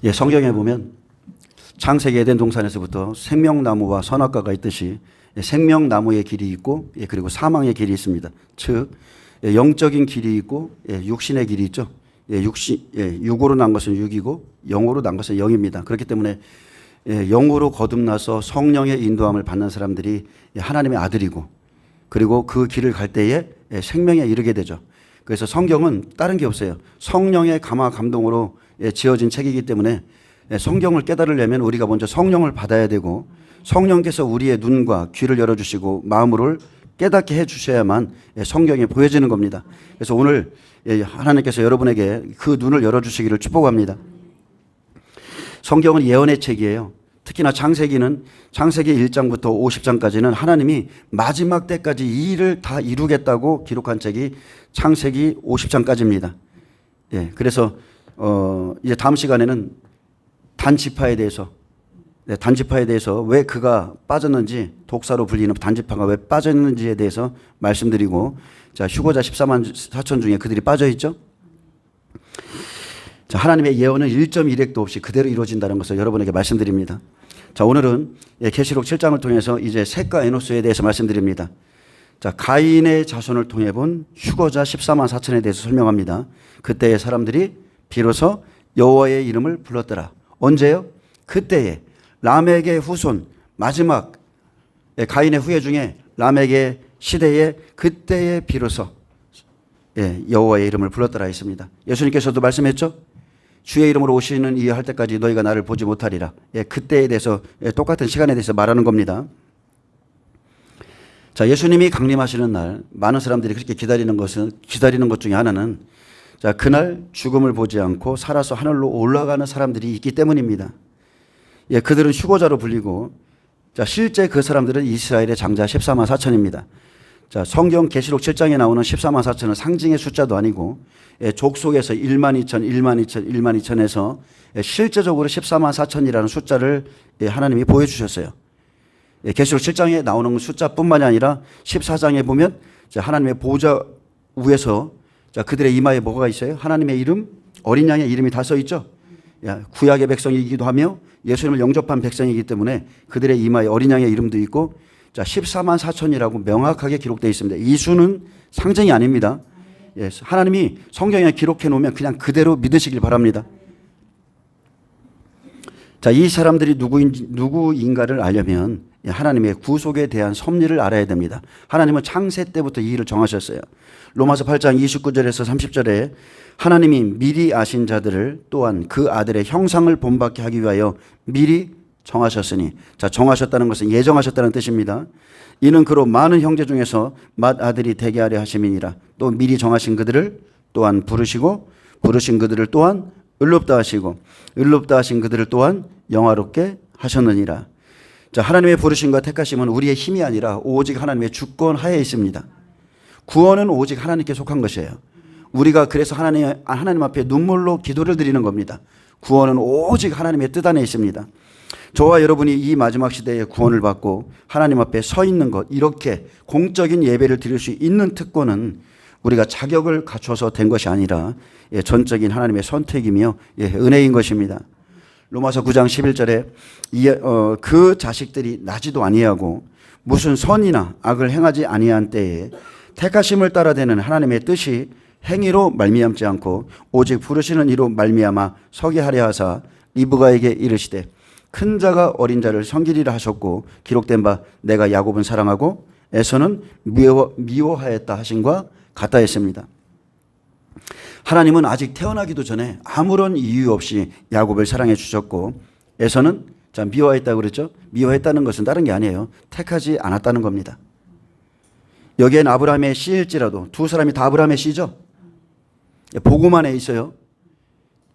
예, 성경에 보면 창세기 에덴 동산에서부터 생명나무와 선악과가 있듯이 생명나무의 길이 있고 그리고 사망의 길이 있습니다. 즉 영적인 길이 있고 육신의 길이 있죠. 육으로 난 것은 육이고 영으로 난 것은 영입니다. 그렇기 때문에 영으로 거듭나서 성령의 인도함을 받는 사람들이 하나님의 아들이고 그리고 그 길을 갈 때에 생명에 이르게 되죠. 그래서 성경은 다른 게 없어요. 성령의 감화 감동으로 지어진 책이기 때문에 성경을 깨달으려면 우리가 먼저 성령을 받아야 되고 성령께서 우리의 눈과 귀를 열어주시고 마음을 깨닫게 해주셔야만 성경이 보여지는 겁니다. 그래서 오늘 하나님께서 여러분에게 그 눈을 열어주시기를 축복합니다. 성경은 예언의 책이에요. 특히나 창세기는 창세기 1장부터 50장까지는 하나님이 마지막 때까지 이 일을 다 이루겠다고 기록한 책이 창세기 50장까지입니다. 그래서 이제 다음 시간에는 단지파에 대해서 왜 그가 빠졌는지, 독사로 불리는 단지파가 왜 빠졌는지에 대해서 말씀드리고, 자, 휴거자 14만 4천 중에 그들이 빠져 있죠. 자, 하나님의 예언은 1.1핵도 없이 그대로 이루어진다는 것을 여러분에게 말씀드립니다. 자, 오늘은 계시록 7장을 통해서 이제 셋과 에노스에 대해서 말씀드립니다. 자, 가인의 자손을 통해 본 휴거자 14만 4천에 대해서 설명합니다. 그때의 사람들이 비로소 여호와의 이름을 불렀더라. 언제요? 그때에 라멕의 후손 마지막 가인의 후예 중에 라멕의 시대에 그때에 비로소 여호와의 이름을 불렀더라 했습니다. 예수님께서도 말씀했죠. 주의 이름으로 오시는 이 할 때까지 너희가 나를 보지 못하리라. 그때에 대해서 똑같은 시간에 대해서 말하는 겁니다. 자, 예수님이 강림하시는 날 많은 사람들이 그렇게 기다리는 것 중에 하나는 자, 그날 죽음을 보지 않고 살아서 하늘로 올라가는 사람들이 있기 때문입니다. 그들은 휴거자로 불리고, 자, 실제 그 사람들은 이스라엘의 장자 14만 4천입니다. 자, 성경 계시록 7장에 나오는 14만 4천은 상징의 숫자도 아니고, 족속에서 1만 2천, 1만 2천, 1만 2천에서 실제적으로 14만 4천이라는 숫자를 하나님이 보여주셨어요. 계시록 7장에 나오는 숫자뿐만이 아니라 14장에 보면 하나님의 보좌 위에서 자, 그들의 이마에 뭐가 있어요? 하나님의 이름, 어린 양의 이름이 다 써 있죠. 구약의 백성이기도 하며 예수님을 영접한 백성이기 때문에 그들의 이마에 어린 양의 이름도 있고, 자, 14만 4천이라고 명확하게 기록되어 있습니다. 이 수는 상징이 아닙니다. 하나님이 성경에 기록해 놓으면 그냥 그대로 믿으시길 바랍니다. 자, 이 사람들이 누구인가를 알려면 하나님의 구속에 대한 섭리를 알아야 됩니다. 하나님은 창세 때부터 이 일을 정하셨어요. 로마서 8장 29절에서 30절에 하나님이 미리 아신 자들을 또한 그 아들의 형상을 본받게 하기 위하여 미리 정하셨으니, 자, 정하셨다는 것은 예정하셨다는 뜻입니다. 이는 그로 많은 형제 중에서 맏아들이 되게 하려 하심이니라. 또 미리 정하신 그들을 또한 부르시고 부르신 그들을 또한 의롭다 하시고 의롭다 하신 그들을 또한 영화롭게 하셨느니라. 자, 하나님의 부르심과 택하심은 우리의 힘이 아니라 오직 하나님의 주권 하에 있습니다. 구원은 오직 하나님께 속한 것이에요. 우리가 그래서 하나님 앞에 눈물로 기도를 드리는 겁니다. 구원은 오직 하나님의 뜻 안에 있습니다. 저와 여러분이 이 마지막 시대에 구원을 받고 하나님 앞에 서 있는 것, 이렇게 공적인 예배를 드릴 수 있는 특권은 우리가 자격을 갖춰서 된 것이 아니라 전적인 하나님의 선택이며 은혜인 것입니다. 로마서 9장 11절에 그 자식들이 나지도 아니하고 무슨 선이나 악을 행하지 아니한 때에 택하심을 따라되는 하나님의 뜻이 행위로 말미암지 않고 오직 부르시는 이로 말미암아 서게 하려 하사 리브가에게 이르시되 큰 자가 어린 자를 섬기리라 하셨고 기록된 바 내가 야곱은 사랑하고 에서는 미워하였다 하신과 같다 했습니다. 하나님은 아직 태어나기도 전에 아무런 이유 없이 야곱을 사랑해 주셨고 에서는 자, 미워했다고 그랬죠. 미워했다는 것은 다른 게 아니에요. 택하지 않았다는 겁니다. 여기엔 아브라함의 씨일지라도 두 사람이 다 아브라함의 씨죠. 복음 안에 있어요.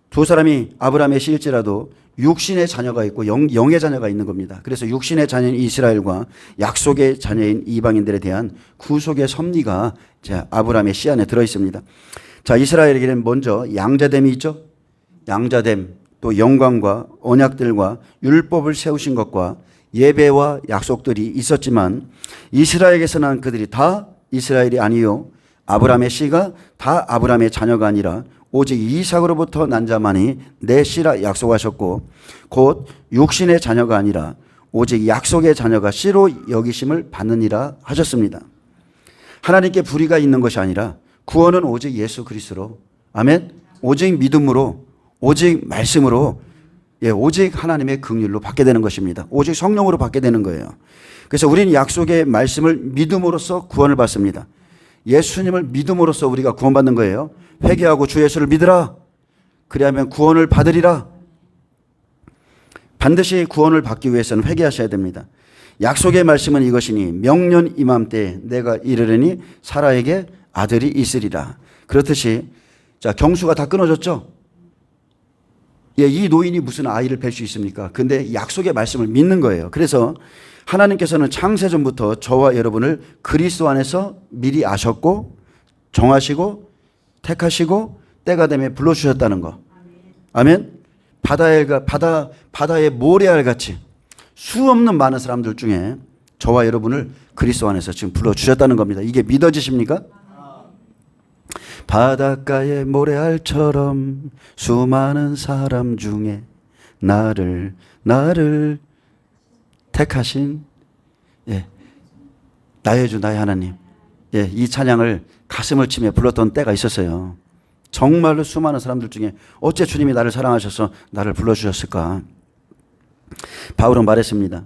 두 사람이 아브라함의 씨일지라도 육신의 자녀가 있고 영의 자녀가 있는 겁니다. 그래서 육신의 자녀인 이스라엘과 약속의 자녀인 이방인들에 대한 구속의 섭리가 아브라함의 씨 안에 들어있습니다. 자, 이스라엘에게는 먼저 양자됨이 있죠. 양자됨, 또 영광과 언약들과 율법을 세우신 것과 예배와 약속들이 있었지만 이스라엘에게서 난 그들이 다 이스라엘이 아니요 아브라함의 씨가 다 아브라함의 자녀가 아니라 오직 이삭으로부터 난 자만이 내 씨라 약속하셨고 곧 육신의 자녀가 아니라 오직 약속의 자녀가 씨로 여기심을 받느니라 하셨습니다. 하나님께 불의가 있는 것이 아니라 구원은 오직 예수 그리스도로, 아멘, 오직 믿음으로, 오직 말씀으로, 오직 하나님의 긍휼로 받게 되는 것입니다. 오직 성령으로 받게 되는 거예요. 그래서 우리는 약속의 말씀을 믿음으로써 구원을 받습니다. 예수님을 믿음으로써 우리가 구원받는 거예요. 회개하고 주 예수를 믿으라. 그리하면 구원을 받으리라. 반드시 구원을 받기 위해서는 회개하셔야 됩니다. 약속의 말씀은 이것이니 명년 이맘때에 내가 이르려니 사라에게 아들이 있으리라. 그렇듯이 자, 경수가 다 끊어졌죠. 이 노인이 무슨 아이를 뵐 수 있습니까? 근데 약속의 말씀을 믿는 거예요. 그래서 하나님께서는 창세전부터 저와 여러분을 그리스도 안에서 미리 아셨고 정하시고 택하시고 때가 되면 불러주셨다는 거. 아멘. 바다의 모래알 같이 수없는 많은 사람들 중에 저와 여러분을 그리스도 안에서 지금 불러주셨다는 겁니다. 이게 믿어지십니까? 바닷가의 모래알처럼 수많은 사람 중에 나를 택하신 나의 주 나의 하나님, 이 찬양을 가슴을 치며 불렀던 때가 있었어요. 정말로 수많은 사람들 중에 어째 주님이 나를 사랑하셔서 나를 불러주셨을까? 바울은 말했습니다.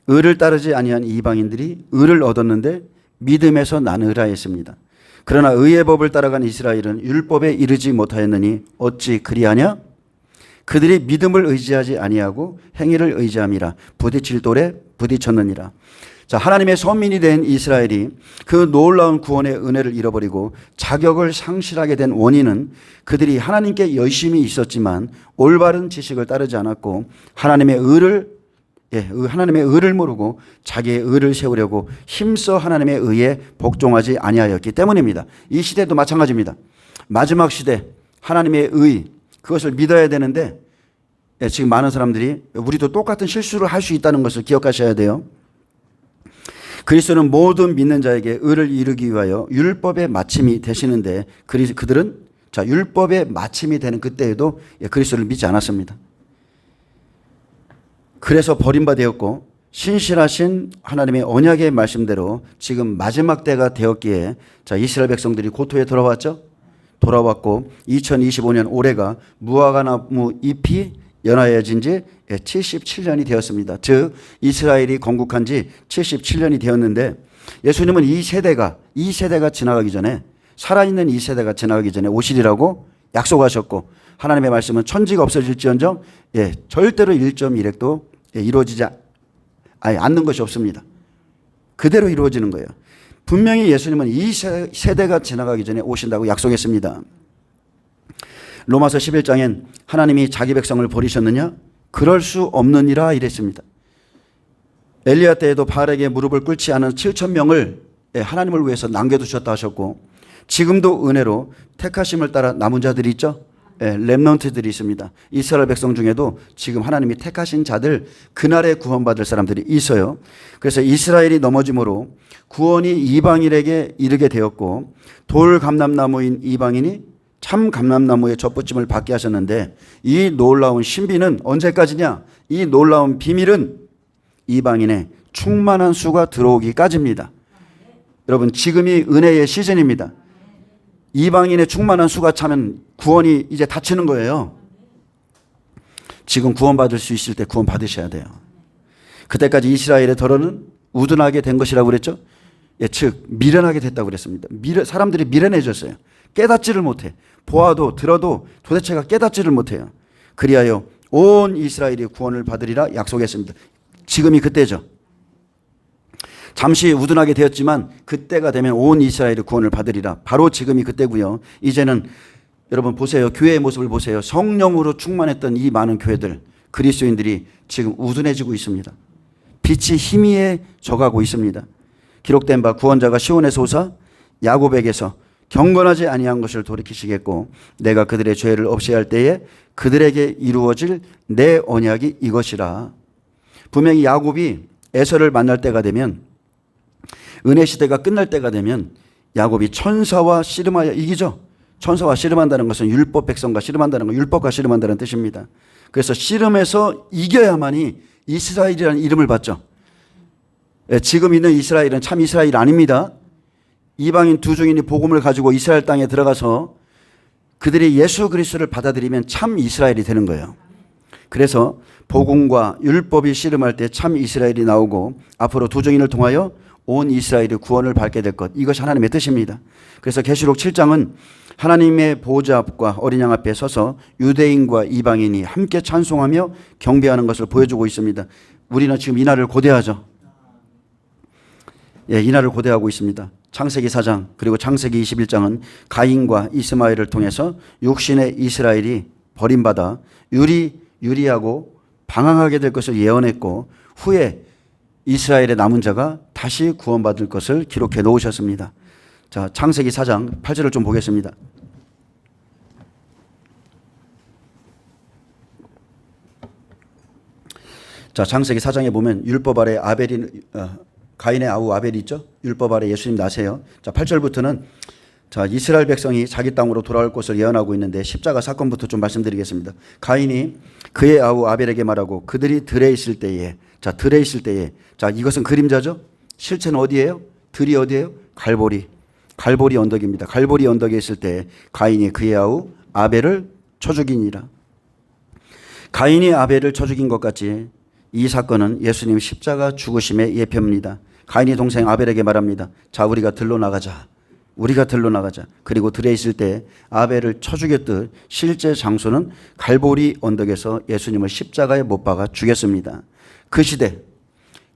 의를 따르지 아니한 이방인들이 의를 얻었는데 믿음에서 나는 의라했습니다. 그러나 의의 법을 따라간 이스라엘은 율법에 이르지 못하였느니 어찌 그리하냐? 그들이 믿음을 의지하지 아니하고 행위를 의지함이라 부딪힐 돌에 부딪혔느니라. 자, 하나님의 선민이 된 이스라엘이 그 놀라운 구원의 은혜를 잃어버리고 자격을 상실하게 된 원인은 그들이 하나님께 열심히 있었지만 올바른 지식을 따르지 않았고 하나님의 의를 모르고 자기의 의를 세우려고 힘써 하나님의 의에 복종하지 아니하였기 때문입니다. 이 시대도 마찬가지입니다. 마지막 시대 하나님의 의, 그것을 믿어야 되는데 지금 많은 사람들이 우리도 똑같은 실수를 할 수 있다는 것을 기억하셔야 돼요. 그리스도는 모든 믿는 자에게 의를 이루기 위하여 율법의 마침이 되시는데 그들은 자, 율법의 마침이 되는 그때에도 그리스도를 믿지 않았습니다. 그래서 버림받았고 신실하신 하나님의 언약의 말씀대로 지금 마지막 때가 되었기에 자, 이스라엘 백성들이 고토에 돌아왔고 2025년 올해가 무화과나무 잎이 연하여진 지 77년이 되었습니다. 즉 이스라엘이 건국한 지 77년이 되었는데 예수님은 이 세대가 지나가기 전에 살아있는 이 세대가 지나가기 전에 오시리라고 약속하셨고 하나님의 말씀은 천지가 없어질지언정 절대로 1.1핵도 이루어지지 않는 것이 없습니다. 그대로 이루어지는 거예요. 분명히 예수님은 이 세대가 지나가기 전에 오신다고 약속했습니다. 로마서 11장엔 하나님이 자기 백성을 버리셨느냐? 그럴 수 없느니라 이랬습니다. 엘리야 때에도 바알에게 무릎을 꿇지 않은 7,000명을 하나님을 위해서 남겨두셨다 하셨고 지금도 은혜로 택하심을 따라 남은 자들이 있죠. 렘넌트들이 있습니다. 이스라엘 백성 중에도 지금 하나님이 택하신 자들 그날에 구원받을 사람들이 있어요. 그래서 이스라엘이 넘어짐으로 구원이 이방인에게 이르게 되었고 돌 감람나무인 이방인이 참 감람나무의 젖붙임을 받게 하셨는데 이 놀라운 신비는 언제까지냐? 이 놀라운 비밀은 이방인의 충만한 수가 들어오기까지입니다. 여러분 지금이 은혜의 시즌입니다. 이방인의 충만한 수가 차면 구원이 이제 닫히는 거예요. 지금 구원받을 수 있을 때 구원 받으셔야 돼요. 그때까지 이스라엘의 덜어는 우둔하게 된 것이라고 그랬죠. 즉 미련하게 됐다고 그랬습니다. 사람들이 미련해졌어요. 깨닫지를 못해. 보아도 들어도 도대체가 깨닫지를 못해요. 그리하여 온 이스라엘이 구원을 받으리라 약속했습니다. 지금이 그때죠. 잠시 우둔하게 되었지만 그때가 되면 온 이스라엘이 구원을 받으리라. 바로 지금이 그때고요. 이제는 여러분 보세요. 교회의 모습을 보세요. 성령으로 충만했던 이 많은 교회들, 그리스도인들이 지금 우둔해지고 있습니다. 빛이 희미해져가고 있습니다. 기록된 바 구원자가 시온에서 오사 야곱에게서 경건하지 아니한 것을 돌이키시겠고 내가 그들의 죄를 없이 할 때에 그들에게 이루어질 내 언약이 이것이라. 분명히 야곱이 에서를 만날 때가 되면 은혜 시대가 끝날 때가 되면 야곱이 천사와 씨름하여 이기죠. 천사와 씨름한다는 것은 율법 백성과 씨름한다는 것, 율법과 씨름한다는 뜻입니다. 그래서 씨름에서 이겨야만이 이스라엘이라는 이름을 받죠. 지금 있는 이스라엘은 참 이스라엘 아닙니다. 이방인 두 증인이 복음을 가지고 이스라엘 땅에 들어가서 그들이 예수 그리스도를 받아들이면 참 이스라엘이 되는 거예요. 그래서 복음과 율법이 씨름할 때 참 이스라엘이 나오고 앞으로 두 증인을 통하여 온 이스라엘이 구원을 받게 될 것, 이것이 하나님의 뜻입니다. 그래서 계시록 7장은 하나님의 보좌 앞과 어린 양 앞에 서서 유대인과 이방인이 함께 찬송하며 경배하는 것을 보여주고 있습니다. 우리는 지금 이 날을 고대하죠. 이 날을 고대하고 있습니다. 창세기 4장 그리고 창세기 21장은 가인과 이스마엘을 통해서 육신의 이스라엘이 버림받아 유리하고 방황하게 될 것을 예언했고, 후에 이스라엘의 남은 자가 다시 구원받을 것을 기록해 놓으셨습니다. 자, 창세기 4장 8절을 좀 보겠습니다. 자, 창세기 4장에 보면 율법 아래 가인의 아우 아벨이 있죠. 율법 아래 예수님 나세요. 자, 8절부터는 자, 이스라엘 백성이 자기 땅으로 돌아올 것을 예언하고 있는데 십자가 사건부터 좀 말씀드리겠습니다. 가인이 그의 아우 아벨에게 말하고 그들이 들에 있을 때에, 자, 들에 있을 때에, 자, 이것은 그림자죠. 실체는 어디예요? 들이 어디예요? 갈보리 언덕입니다. 갈보리 언덕에 있을 때 가인이 그의 아우 아벨을 쳐 죽이니라. 가인이 아벨을 쳐 죽인 것 같이 이 사건은 예수님 십자가 죽으심의 예표입니다. 가인이 동생 아벨에게 말합니다. 자, 우리가 들로 나가자. 그리고 들에 있을 때 아벨을 쳐 죽였듯 실제 장소는 갈보리 언덕에서 예수님을 십자가에 못 박아 죽였습니다. 그 시대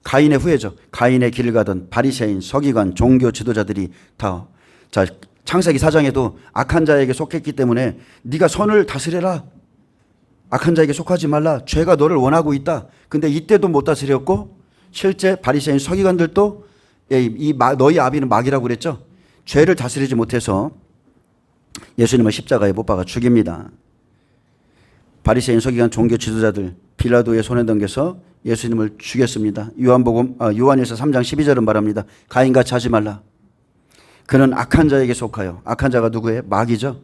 가인의 후예죠. 가인의 길을 가던 바리새인, 서기관, 종교 지도자들이 다, 자, 창세기 4장에도 악한 자에게 속했기 때문에 네가 선을 다스려라. 악한 자에게 속하지 말라. 죄가 너를 원하고 있다. 근데 이때도 못 다스렸고, 실제 바리새인 서기관들도 너희 아비는 마귀라고 그랬죠. 죄를 다스리지 못해서 예수님을 십자가에 못 박아 죽입니다. 바리새인 서기관 종교 지도자들 빌라도의 손에 넘겨서 예수님을 죽였습니다. 요한일서 3장 12절은 말합니다. 가인같이 하지 말라. 그는 악한 자에게 속하여, 악한 자가 누구예요? 마귀죠.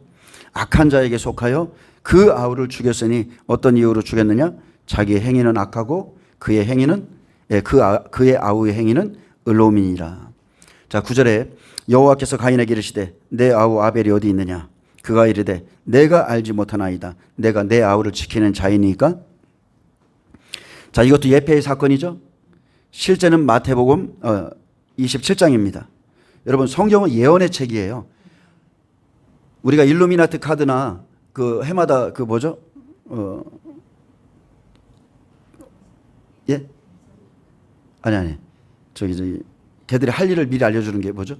악한 자에게 속하여 그 아우를 죽였으니 어떤 이유로 죽였느냐? 자기의 행위는 악하고 그의 행위는, 그의 아우의 행위는 의로움이니라. 자, 9절에 여호와께서 가인에게 이르시되 내 아우 아벨이 어디 있느냐? 그가 이르되 내가 알지 못하나이다. 내가 내 아우를 지키는 자이니까. 자, 이것도 예표의 사건이죠. 실제는 마태복음 27장입니다. 여러분, 성경은 예언의 책이에요. 우리가 일루미나트 카드나 그 해마다 그 뭐죠? 예? 아니. 저기 걔들이 할 일을 미리 알려주는 게 뭐죠?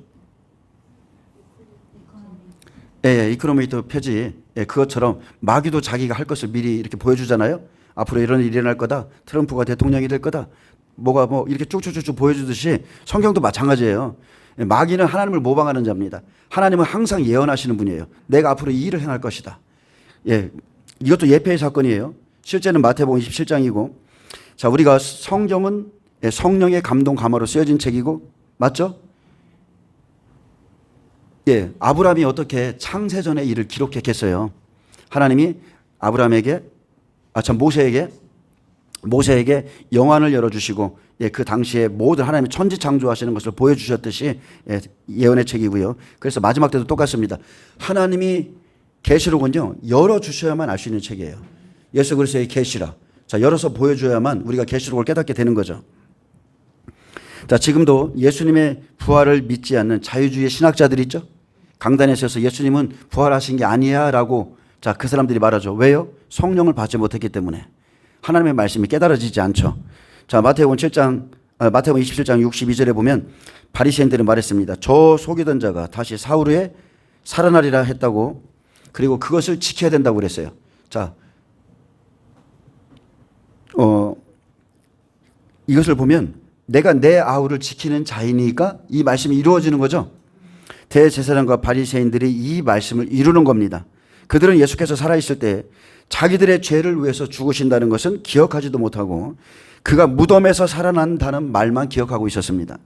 이코노미터 표지. 그것처럼 마귀도 자기가 할 것을 미리 이렇게 보여주잖아요. 앞으로 이런 일이 일어날 거다. 트럼프가 대통령이 될 거다. 뭐가 이렇게 쭉쭉쭉 보여주듯이 성경도 마찬가지예요. 마귀는 하나님을 모방하는 자입니다. 하나님은 항상 예언하시는 분이에요. 내가 앞으로 이 일을 행할 것이다. 이것도 예표의 사건이에요. 실제는 마태복음 27장이고, 자, 우리가 성경은 성령의 감동 감화로 쓰여진 책이고, 맞죠? 아브라함이 어떻게 창세전의 일을 기록했겠어요? 하나님이 모세에게 영안을 열어주시고, 그 당시에 모든 하나님이 천지 창조하시는 것을 보여주셨듯이 예언의 책이고요. 그래서 마지막 때도 똑같습니다. 하나님이 계시록은요, 열어주셔야만 알 수 있는 책이에요. 예수 그리스도의 계시라. 자, 열어서 보여줘야만 우리가 계시록을 깨닫게 되는 거죠. 자, 지금도 예수님의 부활을 믿지 않는 자유주의 신학자들이 있죠. 강단에 서서 예수님은 부활하신 게 아니야 라고, 자, 그 사람들이 말하죠. 왜요? 성령을 받지 못했기 때문에. 하나님의 말씀이 깨달아지지 않죠. 자, 마태복음 27장 62절에 보면 바리새인들이 말했습니다. 저 속이던 자가 다시 사흘 후에 살아나리라 했다고, 그리고 그것을 지켜야 된다고 그랬어요. 자, 이것을 보면 내가 내 아우를 지키는 자이니까 이 말씀이 이루어지는 거죠. 대제사장과 바리새인들이 이 말씀을 이루는 겁니다. 그들은 예수께서 살아있을 때 자기들의 죄를 위해서 죽으신다는 것은 기억하지도 못하고 그가 무덤에서 살아난다는 말만 기억하고 있었습니다.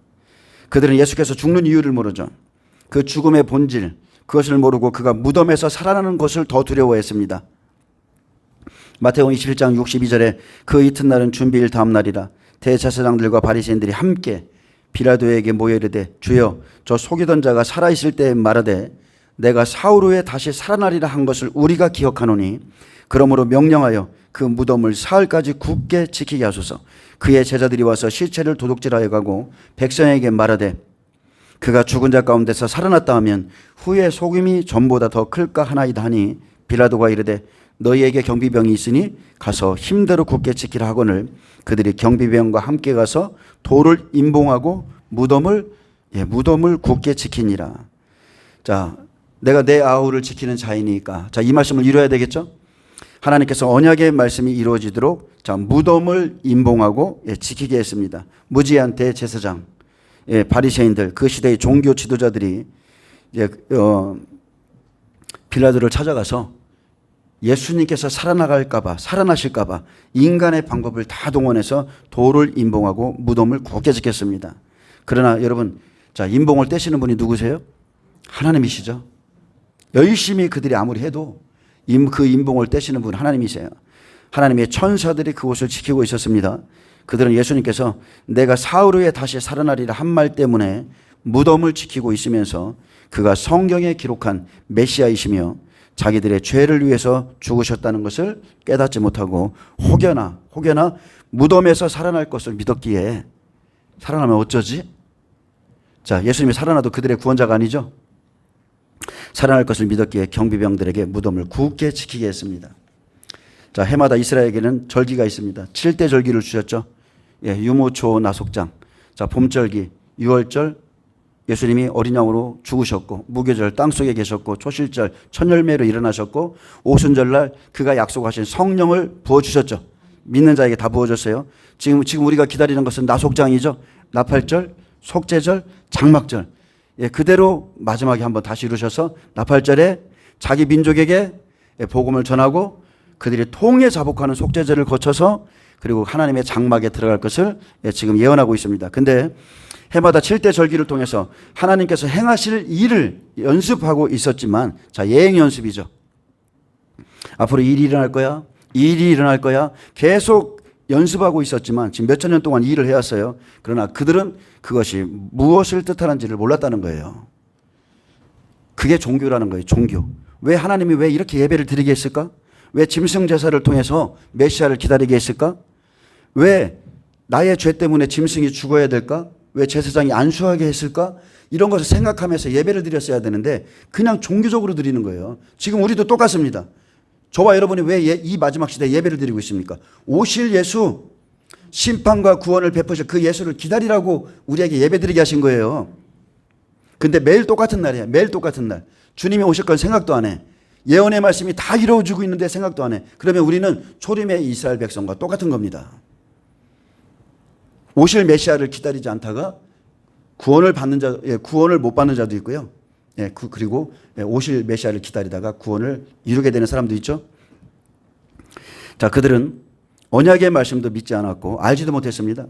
그들은 예수께서 죽는 이유를 모르죠. 그 죽음의 본질, 그것을 모르고 그가 무덤에서 살아나는 것을 더 두려워했습니다. 마태복음 21장 62절에 그 이튿날은 준비일 다음 날이라 대제사장들과 바리새인들이 함께 빌라도에게 모여 이르되 주여 저 속이던 자가 살아있을 때 말하되 내가 사흘 후에 다시 살아나리라 한 것을 우리가 기억하노니 그러므로 명령하여 그 무덤을 사흘까지 굳게 지키게 하소서. 그의 제자들이 와서 시체를 도둑질하여 가고 백성에게 말하되 그가 죽은 자 가운데서 살아났다 하면 후에 속임이 전보다 더 클까 하나이다 하니 빌라도가 이르되 너희에게 경비병이 있으니 가서 힘대로 굳게 지키라 하거늘 그들이 경비병과 함께 가서 돌을 임봉하고 무덤을 굳게 지키니라. 자, 내가 내 아우를 지키는 자이니까, 자, 이 말씀을 이루어야 되겠죠? 하나님께서 언약의 말씀이 이루어지도록 자, 무덤을 임봉하고 지키게 했습니다. 무지한 대제사장, 바리새인들, 그 시대의 종교 지도자들이 빌라도를 찾아가서 예수님께서 살아나갈까봐, 살아나실까봐 인간의 방법을 다 동원해서 돌을 임봉하고 무덤을 굳게 지켰습니다. 그러나 여러분, 자, 임봉을 떼시는 분이 누구세요? 하나님이시죠. 열심히 그들이 아무리 해도 그 임봉을 떼시는 분은 하나님이세요. 하나님의 천사들이 그곳을 지키고 있었습니다. 그들은 예수님께서 내가 사흘 후에 다시 살아나리라 한 말 때문에 무덤을 지키고 있으면서 그가 성경에 기록한 메시아이시며 자기들의 죄를 위해서 죽으셨다는 것을 깨닫지 못하고 혹여나 무덤에서 살아날 것을 믿었기에 살아나면 어쩌지? 자, 예수님이 살아나도 그들의 구원자가 아니죠. 살아날 것을 믿었기에 경비병들에게 무덤을 굳게 지키게 했습니다. 자, 해마다 이스라엘에게는 절기가 있습니다. 7대 절기를 주셨죠. 유모초 나속장. 자, 봄절기, 유월절, 예수님이 어린 양으로 죽으셨고, 무교절 땅속에 계셨고, 초실절 천열매로 일어나셨고, 오순절날 그가 약속하신 성령을 부어주셨죠. 믿는 자에게 다 부어줬어요. 지금 우리가 기다리는 것은 나속장이죠. 나팔절, 속죄절, 장막절. 그대로 마지막에 한번 다시 이루셔서 나팔절에 자기 민족에게 복음을 전하고 그들이 통해 자복하는 속죄절을 거쳐서 그리고 하나님의 장막에 들어갈 것을 지금 예언하고 있습니다. 근데 해마다 7대 절기를 통해서 하나님께서 행하실 일을 연습하고 있었지만, 자, 예행 연습이죠. 앞으로 일이 일어날 거야. 일이 일어날 거야. 계속 연습하고 있었지만 지금 몇천 년 동안 일을 해왔어요. 그러나 그들은 그것이 무엇을 뜻하는지를 몰랐다는 거예요. 그게 종교라는 거예요. 종교. 왜 하나님이 왜 이렇게 예배를 드리게 했을까? 왜 짐승 제사를 통해서 메시아를 기다리게 했을까? 왜 나의 죄 때문에 짐승이 죽어야 될까? 왜 제사장이 안수하게 했을까? 이런 것을 생각하면서 예배를 드렸어야 되는데 그냥 종교적으로 드리는 거예요. 지금 우리도 똑같습니다. 저와 여러분이 왜 이 마지막 시대에 예배를 드리고 있습니까? 오실 예수, 심판과 구원을 베푸실 그 예수를 기다리라고 우리에게 예배 드리게 하신 거예요. 근데 매일 똑같은 날이야. 매일 똑같은 날. 주님이 오실 건 생각도 안 해. 예언의 말씀이 다 이루어지고 있는데 생각도 안 해. 그러면 우리는 초림의 이스라엘 백성과 똑같은 겁니다. 오실 메시아를 기다리지 않다가 구원을 못 받는 자도 있고요. 그리고 오실 메시아를 기다리다가 구원을 이루게 되는 사람도 있죠. 자, 그들은 언약의 말씀도 믿지 않았고 알지도 못했습니다.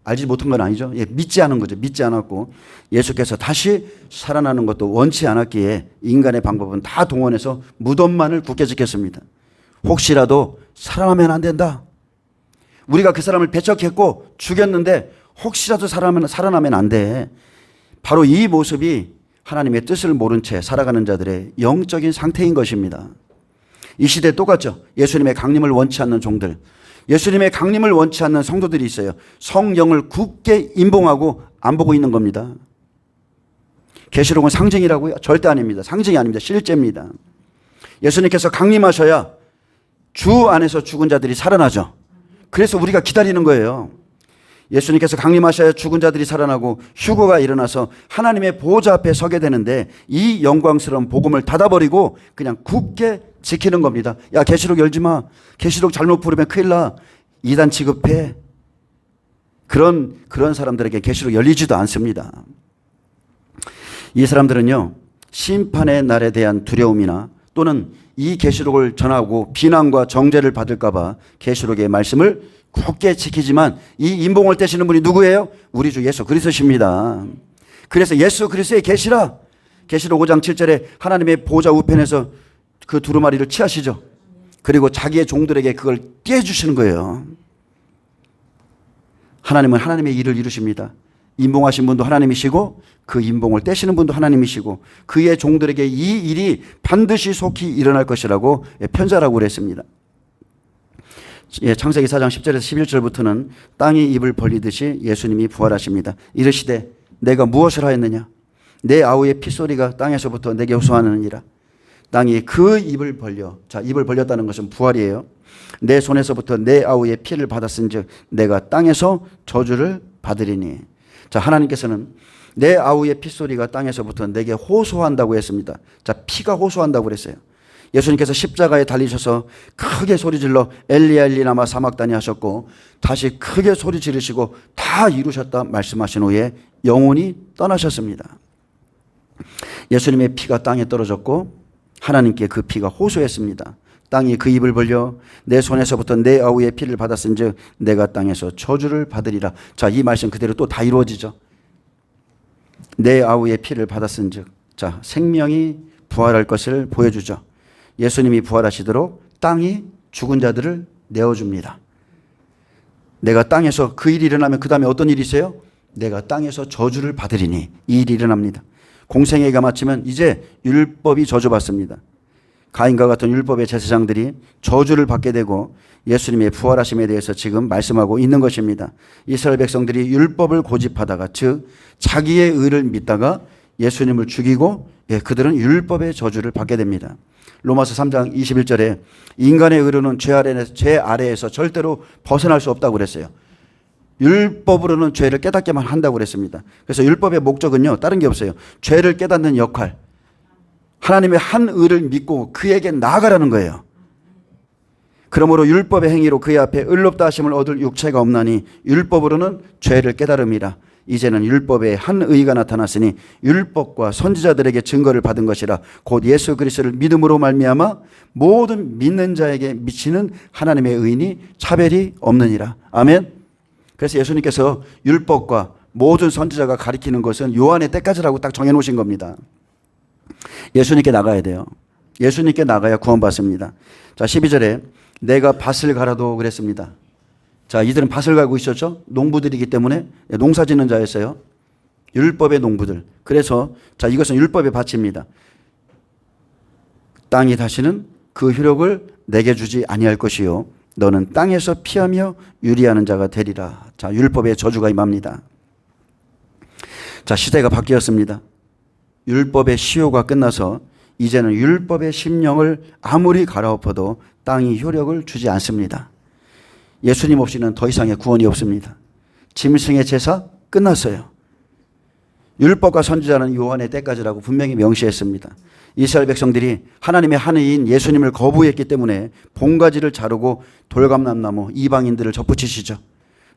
알지 못한 건 아니죠. 믿지 않은 거죠. 믿지 않았고 예수께서 다시 살아나는 것도 원치 않았기에 인간의 방법은 다 동원해서 무덤만을 굳게 지켰습니다. 혹시라도 살아나면 안 된다. 우리가 그 사람을 배척했고 죽였는데 혹시라도 살아나면 안 돼. 바로 이 모습이 하나님의 뜻을 모른 채 살아가는 자들의 영적인 상태인 것입니다. 이 시대에 똑같죠. 예수님의 강림을 원치 않는 종들, 예수님의 강림을 원치 않는 성도들이 있어요. 성령을 굳게 임봉하고 안 보고 있는 겁니다. 계시록은 상징이라고요? 절대 아닙니다. 상징이 아닙니다. 실제입니다. 예수님께서 강림하셔야 주 안에서 죽은 자들이 살아나죠. 그래서 우리가 기다리는 거예요. 예수님께서 강림하셔야 죽은 자들이 살아나고 휴거가 일어나서 하나님의 보호자 앞에 서게 되는데 이 영광스러운 복음을 닫아버리고 그냥 굳게 지키는 겁니다. 야, 계시록 열지 마. 계시록 잘못 부르면 큰일 나. 이단 취급해. 그런 사람들에게 계시록 열리지도 않습니다. 이 사람들은요, 심판의 날에 대한 두려움이나 또는 이 계시록을 전하고 비난과 정죄를 받을까 봐 계시록의 말씀을 굳게 지키지만 이 임봉을 떼시는 분이 누구예요? 우리 주 예수 그리스도십니다. 그래서 예수 그리스도의 계시라, 계시록 5장 7절에 하나님의 보좌 우편에서 그 두루마리를 취하시죠. 그리고 자기의 종들에게 그걸 떼주시는 거예요. 하나님은 하나님의 일을 이루십니다. 임봉하신 분도 하나님이시고 그 임봉을 떼시는 분도 하나님이시고 그의 종들에게 이 일이 반드시 속히 일어날 것이라고 편자라고 그랬습니다. 창세기 4장 10절에서 11절부터는 땅이 입을 벌리듯이 예수님이 부활하십니다. 이르시되 내가 무엇을 하였느냐? 내 아우의 핏소리가 땅에서부터 내게 호소하느니라. 땅이 그 입을 벌려. 자, 입을 벌렸다는 것은 부활이에요. 내 손에서부터 내 아우의 피를 받았은즉 내가 땅에서 저주를 받으리니. 자, 하나님께서는 내 아우의 핏소리가 땅에서부터 내게 호소한다고 했습니다. 자, 피가 호소한다고 그랬어요. 예수님께서 십자가에 달리셔서 크게 소리질러 엘리야 엘리라마 사막다니 하셨고 다시 크게 소리 지르시고 다 이루셨다 말씀하신 후에 영원히 떠나셨습니다. 예수님의 피가 땅에 떨어졌고 하나님께 그 피가 호소했습니다. 땅이 그 입을 벌려 내 손에서부터 내 아우의 피를 받았은즉 내가 땅에서 저주를 받으리라. 자, 이 말씀 그대로 또 다 이루어지죠. 내 아우의 피를 받았은즉, 자, 생명이 부활할 것을 보여주죠. 예수님이 부활하시도록 땅이 죽은 자들을 내어줍니다. 내가 땅에서 그 일이 일어나면 그 다음에 어떤 일이 있어요? 내가 땅에서 저주를 받으리니. 이 일이 일어납니다. 공생애가 마치면 이제 율법이 저주받습니다. 가인과 같은 율법의 제사장들이 저주를 받게 되고 예수님의 부활하심에 대해서 지금 말씀하고 있는 것입니다. 이스라엘 백성들이 율법을 고집하다가 즉 자기의 의를 믿다가 예수님을 죽이고 그들은 율법의 저주를 받게 됩니다. 로마서 3장 21절에 인간의 의로는 죄 아래에서 절대로 벗어날 수 없다고 그랬어요. 율법으로는 죄를 깨닫게만 한다고 그랬습니다. 그래서 율법의 목적은요, 다른 게 없어요. 죄를 깨닫는 역할. 하나님의 한 의를 믿고 그에게 나아가라는 거예요. 그러므로 율법의 행위로 그의 앞에 의롭다 하심을 얻을 육체가 없나니 율법으로는 죄를 깨달음이라. 이제는 율법에 한 의가 나타났으니 율법과 선지자들에게 증거를 받은 것이라. 곧 예수 그리스도를 믿음으로 말미암아 모든 믿는 자에게 미치는 하나님의 의인이 차별이 없느니라. 아멘. 그래서 예수님께서 율법과 모든 선지자가 가리키는 것은 요한의 때까지라고 딱 정해놓으신 겁니다. 예수님께 나가야 돼요. 예수님께 나가야 구원받습니다. 자, 12절에 내가 밭을 갈아도 그랬습니다. 자, 이들은 밭을 갈고 있었죠. 농부들이기 때문에 농사 짓는 자였어요. 율법의 농부들. 그래서 자, 이것은 율법의 밭입니다. 땅이 다시는 그 효력을 내게 주지 아니할 것이요 너는 땅에서 피하며 유리하는 자가 되리라. 자, 율법의 저주가 임합니다. 자, 시대가 바뀌었습니다. 율법의 시효가 끝나서 이제는 율법의 심령을 아무리 갈아엎어도 땅이 효력을 주지 않습니다. 예수님 없이는 더 이상의 구원이 없습니다. 짐승의 제사 끝났어요. 율법과 선지자는 요한의 때까지라고 분명히 명시했습니다. 이스라엘 백성들이 하나님의 한 의인 예수님을 거부했기 때문에 봉가지를 자르고 돌감람나무 이방인들을 접붙이시죠.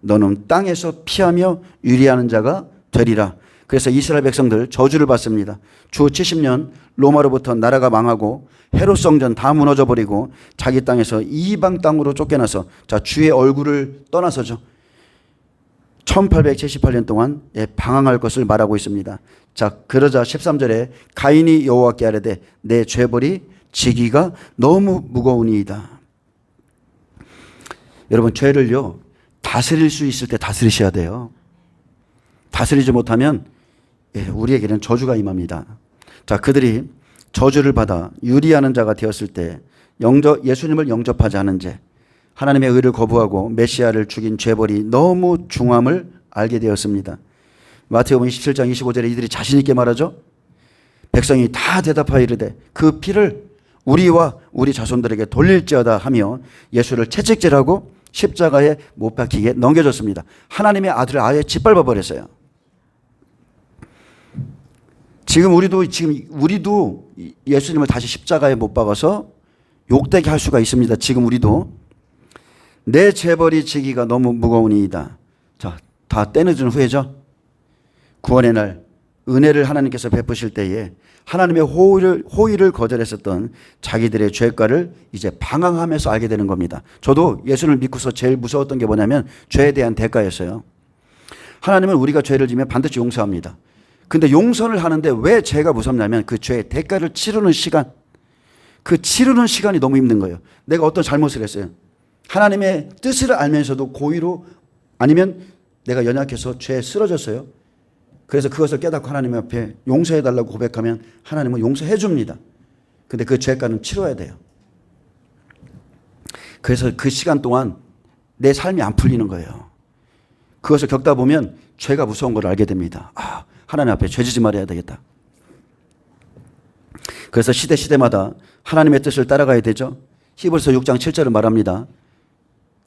너는 땅에서 피하며 유리하는 자가 되리라. 그래서 이스라엘 백성들 저주를 받습니다. 주 70년 로마로부터 나라가 망하고 헤롯 성전 다 무너져 버리고 자기 땅에서 이방 땅으로 쫓겨나서 자, 주의 얼굴을 떠나서죠. 1878년 동안 방황할 것을 말하고 있습니다. 자, 그러자 13절에 가인이 여호와께 아뢰되 내 죄벌이 지기가 너무 무거우니이다. 여러분, 죄를요 다스릴 수 있을 때 다스리셔야 돼요. 다스리지 못하면 우리에게는 저주가 임합니다. 자, 그들이 저주를 받아 유리하는 자가 되었을 때 예수님을 영접하지 않은 죄, 하나님의 의를 거부하고 메시아를 죽인 죄벌이 너무 중함을 알게 되었습니다. 마태복음 27장 25절에 이들이 자신 있게 말하죠. 백성이 다 대답하여 이르되 그 피를 우리와 우리 자손들에게 돌릴지어다 하며 예수를 채찍질하고 십자가에 못 박히게 넘겨줬습니다. 하나님의 아들을 아예 짓밟아 버렸어요. 지금 우리도 예수님을 다시 십자가에 못 박아서 욕되게 할 수가 있습니다. 지금 우리도 내 죄벌이 지기가 너무 무거우니이다. 자, 다 떼어준 후에죠. 구원의 날 은혜를 하나님께서 베푸실 때에 하나님의 호의를 거절했었던 자기들의 죄가를 이제 방황하면서 알게 되는 겁니다. 저도 예수를 믿고서 제일 무서웠던 게 뭐냐면 죄에 대한 대가였어요. 하나님은 우리가 죄를 지면 반드시 용서합니다. 근데 용서를 하는데 왜 죄가 무섭냐면 그 죄의 대가를 치르는 시간, 그 치르는 시간이 너무 힘든 거예요. 내가 어떤 잘못을 했어요. 하나님의 뜻을 알면서도 고의로, 아니면 내가 연약해서 죄에 쓰러졌어요. 그래서 그것을 깨닫고 하나님 앞에 용서해달라고 고백하면 하나님은 용서해 줍니다. 근데 그 죄가는 치러야 돼요. 그래서 그 시간 동안 내 삶이 안 풀리는 거예요. 그것을 겪다 보면 죄가 무서운 걸 알게 됩니다. 아, 하나님 앞에 죄지지 말아야 되겠다. 그래서 시대마다 하나님의 뜻을 따라가야 되죠. 히브리서 6장 7절을 말합니다.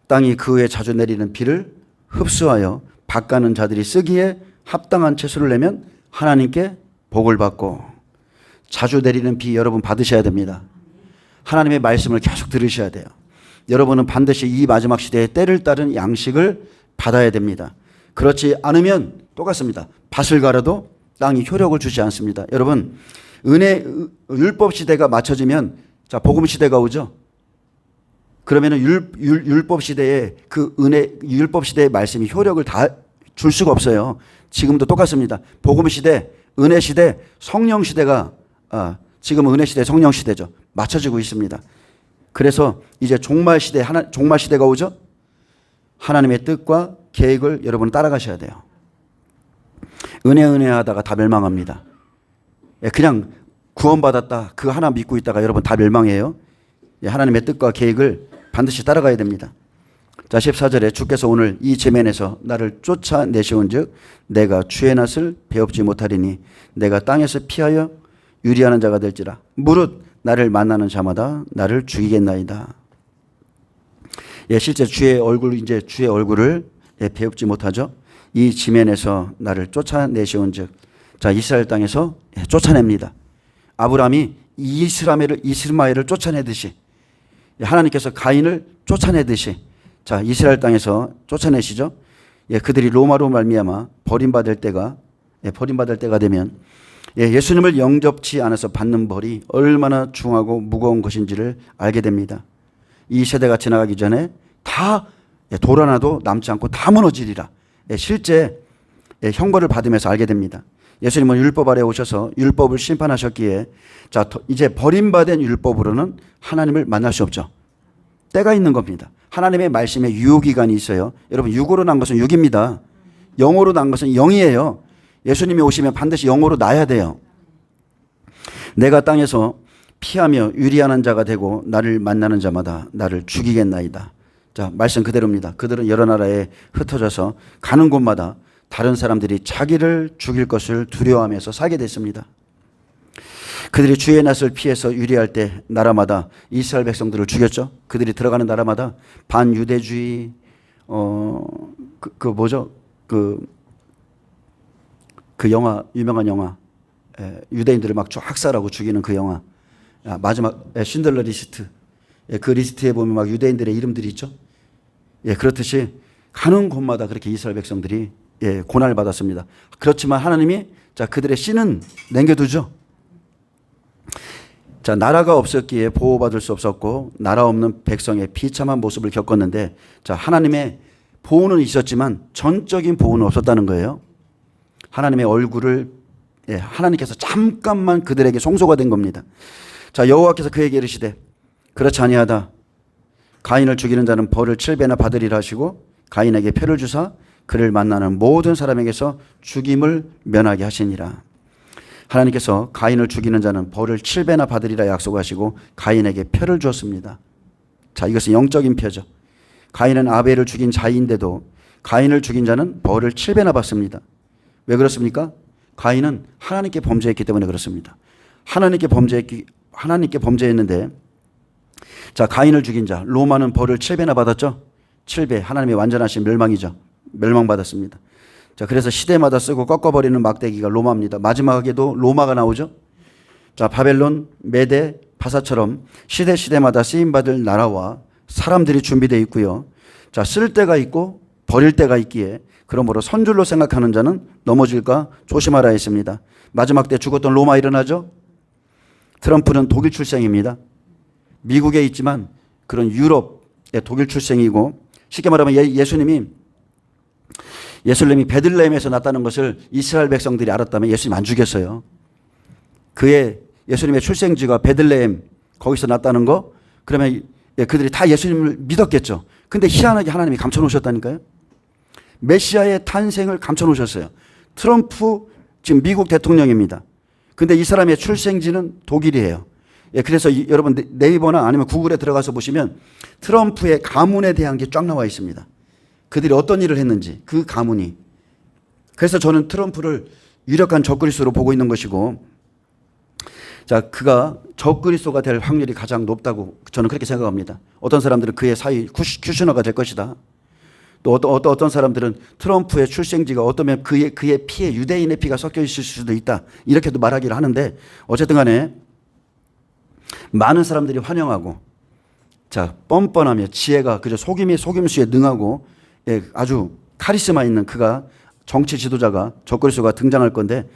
땅이 그 후에 자주 내리는 비를 흡수하여 밭가는 자들이 쓰기에 합당한 채소를 내면 하나님께 복을 받고, 자주 내리는 비 여러분 받으셔야 됩니다. 하나님의 말씀을 계속 들으셔야 돼요. 여러분은 반드시 이 마지막 시대에 때를 따른 양식을 받아야 됩니다. 그렇지 않으면 똑같습니다. 밭을 갈아도 땅이 효력을 주지 않습니다. 여러분, 율법 시대가 맞춰지면 자, 복음 시대가 오죠. 그러면은 율법 시대에 율법 시대의 말씀이 효력을 다 줄 수가 없어요. 지금도 똑같습니다. 복음 시대, 은혜 시대, 성령 시대가 지금은 은혜 시대, 성령 시대죠. 맞춰지고 있습니다. 그래서 이제 종말 시대가 오죠. 하나님의 뜻과 계획을 여러분 따라가셔야 돼요. 은혜 하다가 다 멸망합니다. 그냥 구원받았다, 그 하나 믿고 있다가 여러분 다 멸망해요. 하나님의 뜻과 계획을 반드시 따라가야 됩니다. 자, 14절에 주께서 오늘 이 지면에서 나를 쫓아내시온 즉 내가 주의 낯을 배웁지 못하리니 내가 땅에서 피하여 유리하는 자가 될지라 무릇 나를 만나는 자마다 나를 죽이겠나이다. 실제 주의 얼굴을 배웁지 못하죠. 이 지면에서 나를 쫓아내시온 즉, 자, 이스라엘 땅에서 쫓아냅니다. 아브라함이 이스마엘을 쫓아내듯이, 하나님께서 가인을 쫓아내듯이, 자, 이스라엘 땅에서 쫓아내시죠. 그들이 로마로 말미암아 버림받을 때가 되면 예수님을 영접치 않아서 받는 벌이 얼마나 중하고 무거운 것인지를 알게 됩니다. 이 세대가 지나가기 전에 다 돌아나도 남지 않고 다 무너지리라. 실제 형벌을 받으면서 알게 됩니다. 예수님은 율법 아래 오셔서 율법을 심판하셨기에, 자, 이제 버림받은 율법으로는 하나님을 만날 수 없죠. 때가 있는 겁니다. 하나님의 말씀에 유효기간이 있어요. 여러분, 육으로 난 것은 육입니다. 영으로 난 것은 영이에요. 예수님이 오시면 반드시 영으로 나야 돼요. 내가 땅에서 피하며 유리하는 자가 되고 나를 만나는 자마다 나를 죽이겠나이다. 자, 말씀 그대로입니다. 그들은 여러 나라에 흩어져서 가는 곳마다 다른 사람들이 자기를 죽일 것을 두려워하면서 살게 됐습니다. 그들이 주의 낯을 피해서 유리할 때 나라마다 이스라엘 백성들을 죽였죠. 그들이 들어가는 나라마다 반유대주의, 그 영화, 유명한 영화, 유대인들을 막 학살하고 죽이는 그 영화, 마지막 신들러 리스트, 그 리스트에 보면 막 유대인들의 이름들이 있죠. 그렇듯이 가는 곳마다 그렇게 이스라엘 백성들이 고난을 받았습니다. 그렇지만 하나님이, 자, 그들의 씨는 남겨두죠. 자, 나라가 없었기에 보호받을 수 없었고 나라 없는 백성의 비참한 모습을 겪었는데, 자, 하나님의 보호는 있었지만 전적인 보호는 없었다는 거예요. 하나님의 얼굴을 하나님께서 잠깐만 그들에게 송소가 된 겁니다. 자, 여호와께서 그에게 이르시되 그렇지 아니하다. 가인을 죽이는 자는 벌을 7배나 받으리라 하시고 가인에게 표를 주사 그를 만나는 모든 사람에게서 죽임을 면하게 하시니라. 하나님께서 가인을 죽이는 자는 벌을 7배나 받으리라 약속하시고 가인에게 표를 주었습니다. 자, 이것은 영적인 표죠. 가인은 아벨을 죽인 자인데도 가인을 죽인 자는 벌을 7배나 받습니다. 왜 그렇습니까? 가인은 하나님께 범죄했기 때문에 그렇습니다. 하나님께 범죄했는데, 자, 가인을 죽인 자, 로마는 벌을 7배나 받았죠? 7배, 하나님의 완전하신 멸망이죠. 멸망받았습니다. 자, 그래서 시대마다 쓰고 꺾어버리는 막대기가 로마입니다. 마지막에도 로마가 나오죠? 자, 바벨론, 메데, 바사처럼 시대마다 쓰임받을 나라와 사람들이 준비되어 있고요. 자, 쓸 때가 있고 버릴 때가 있기에 그러므로 선줄로 생각하는 자는 넘어질까 조심하라 했습니다. 마지막 때 죽었던 로마 일어나죠? 트럼프는 독일 출생입니다. 미국에 있지만 그런 유럽의 독일 출생이고, 쉽게 말하면 예수님이 예수님이 베들레헴에서 났다는 것을 이스라엘 백성들이 알았다면 예수님 안 죽였어요. 예수님의 출생지가 베들레헴 거기서 났다는 거, 그러면 그들이 다 예수님을 믿었겠죠. 근데 희한하게 하나님이 감춰놓으셨다니까요. 메시아의 탄생을 감춰놓으셨어요. 트럼프 지금 미국 대통령입니다. 근데 이 사람의 출생지는 독일이에요. 그래서 여러분 네이버나 아니면 구글에 들어가서 보시면 트럼프의 가문에 대한 게 쫙 나와 있습니다. 그들이 어떤 일을 했는지 그 가문이. 그래서 저는 트럼프를 유력한 적그리스도로 보고 있는 것이고, 자, 그가 적그리스도가 될 확률이 가장 높다고 저는 그렇게 생각합니다. 어떤 사람들은 그의 사위 쿠슈너가 될 것이다. 또 어떤 사람들은 트럼프의 출생지가 어떠면 그의 피에 유대인의 피가 섞여 있을 수도 있다. 이렇게도 말하기를 하는데, 어쨌든 간에 많은 사람들이 환영하고, 자, 뻔뻔하며 지혜가 그저 속임수에 능하고, 아주 카리스마 있는 그가 정치 지도자가 적그리스도가 등장할 건데,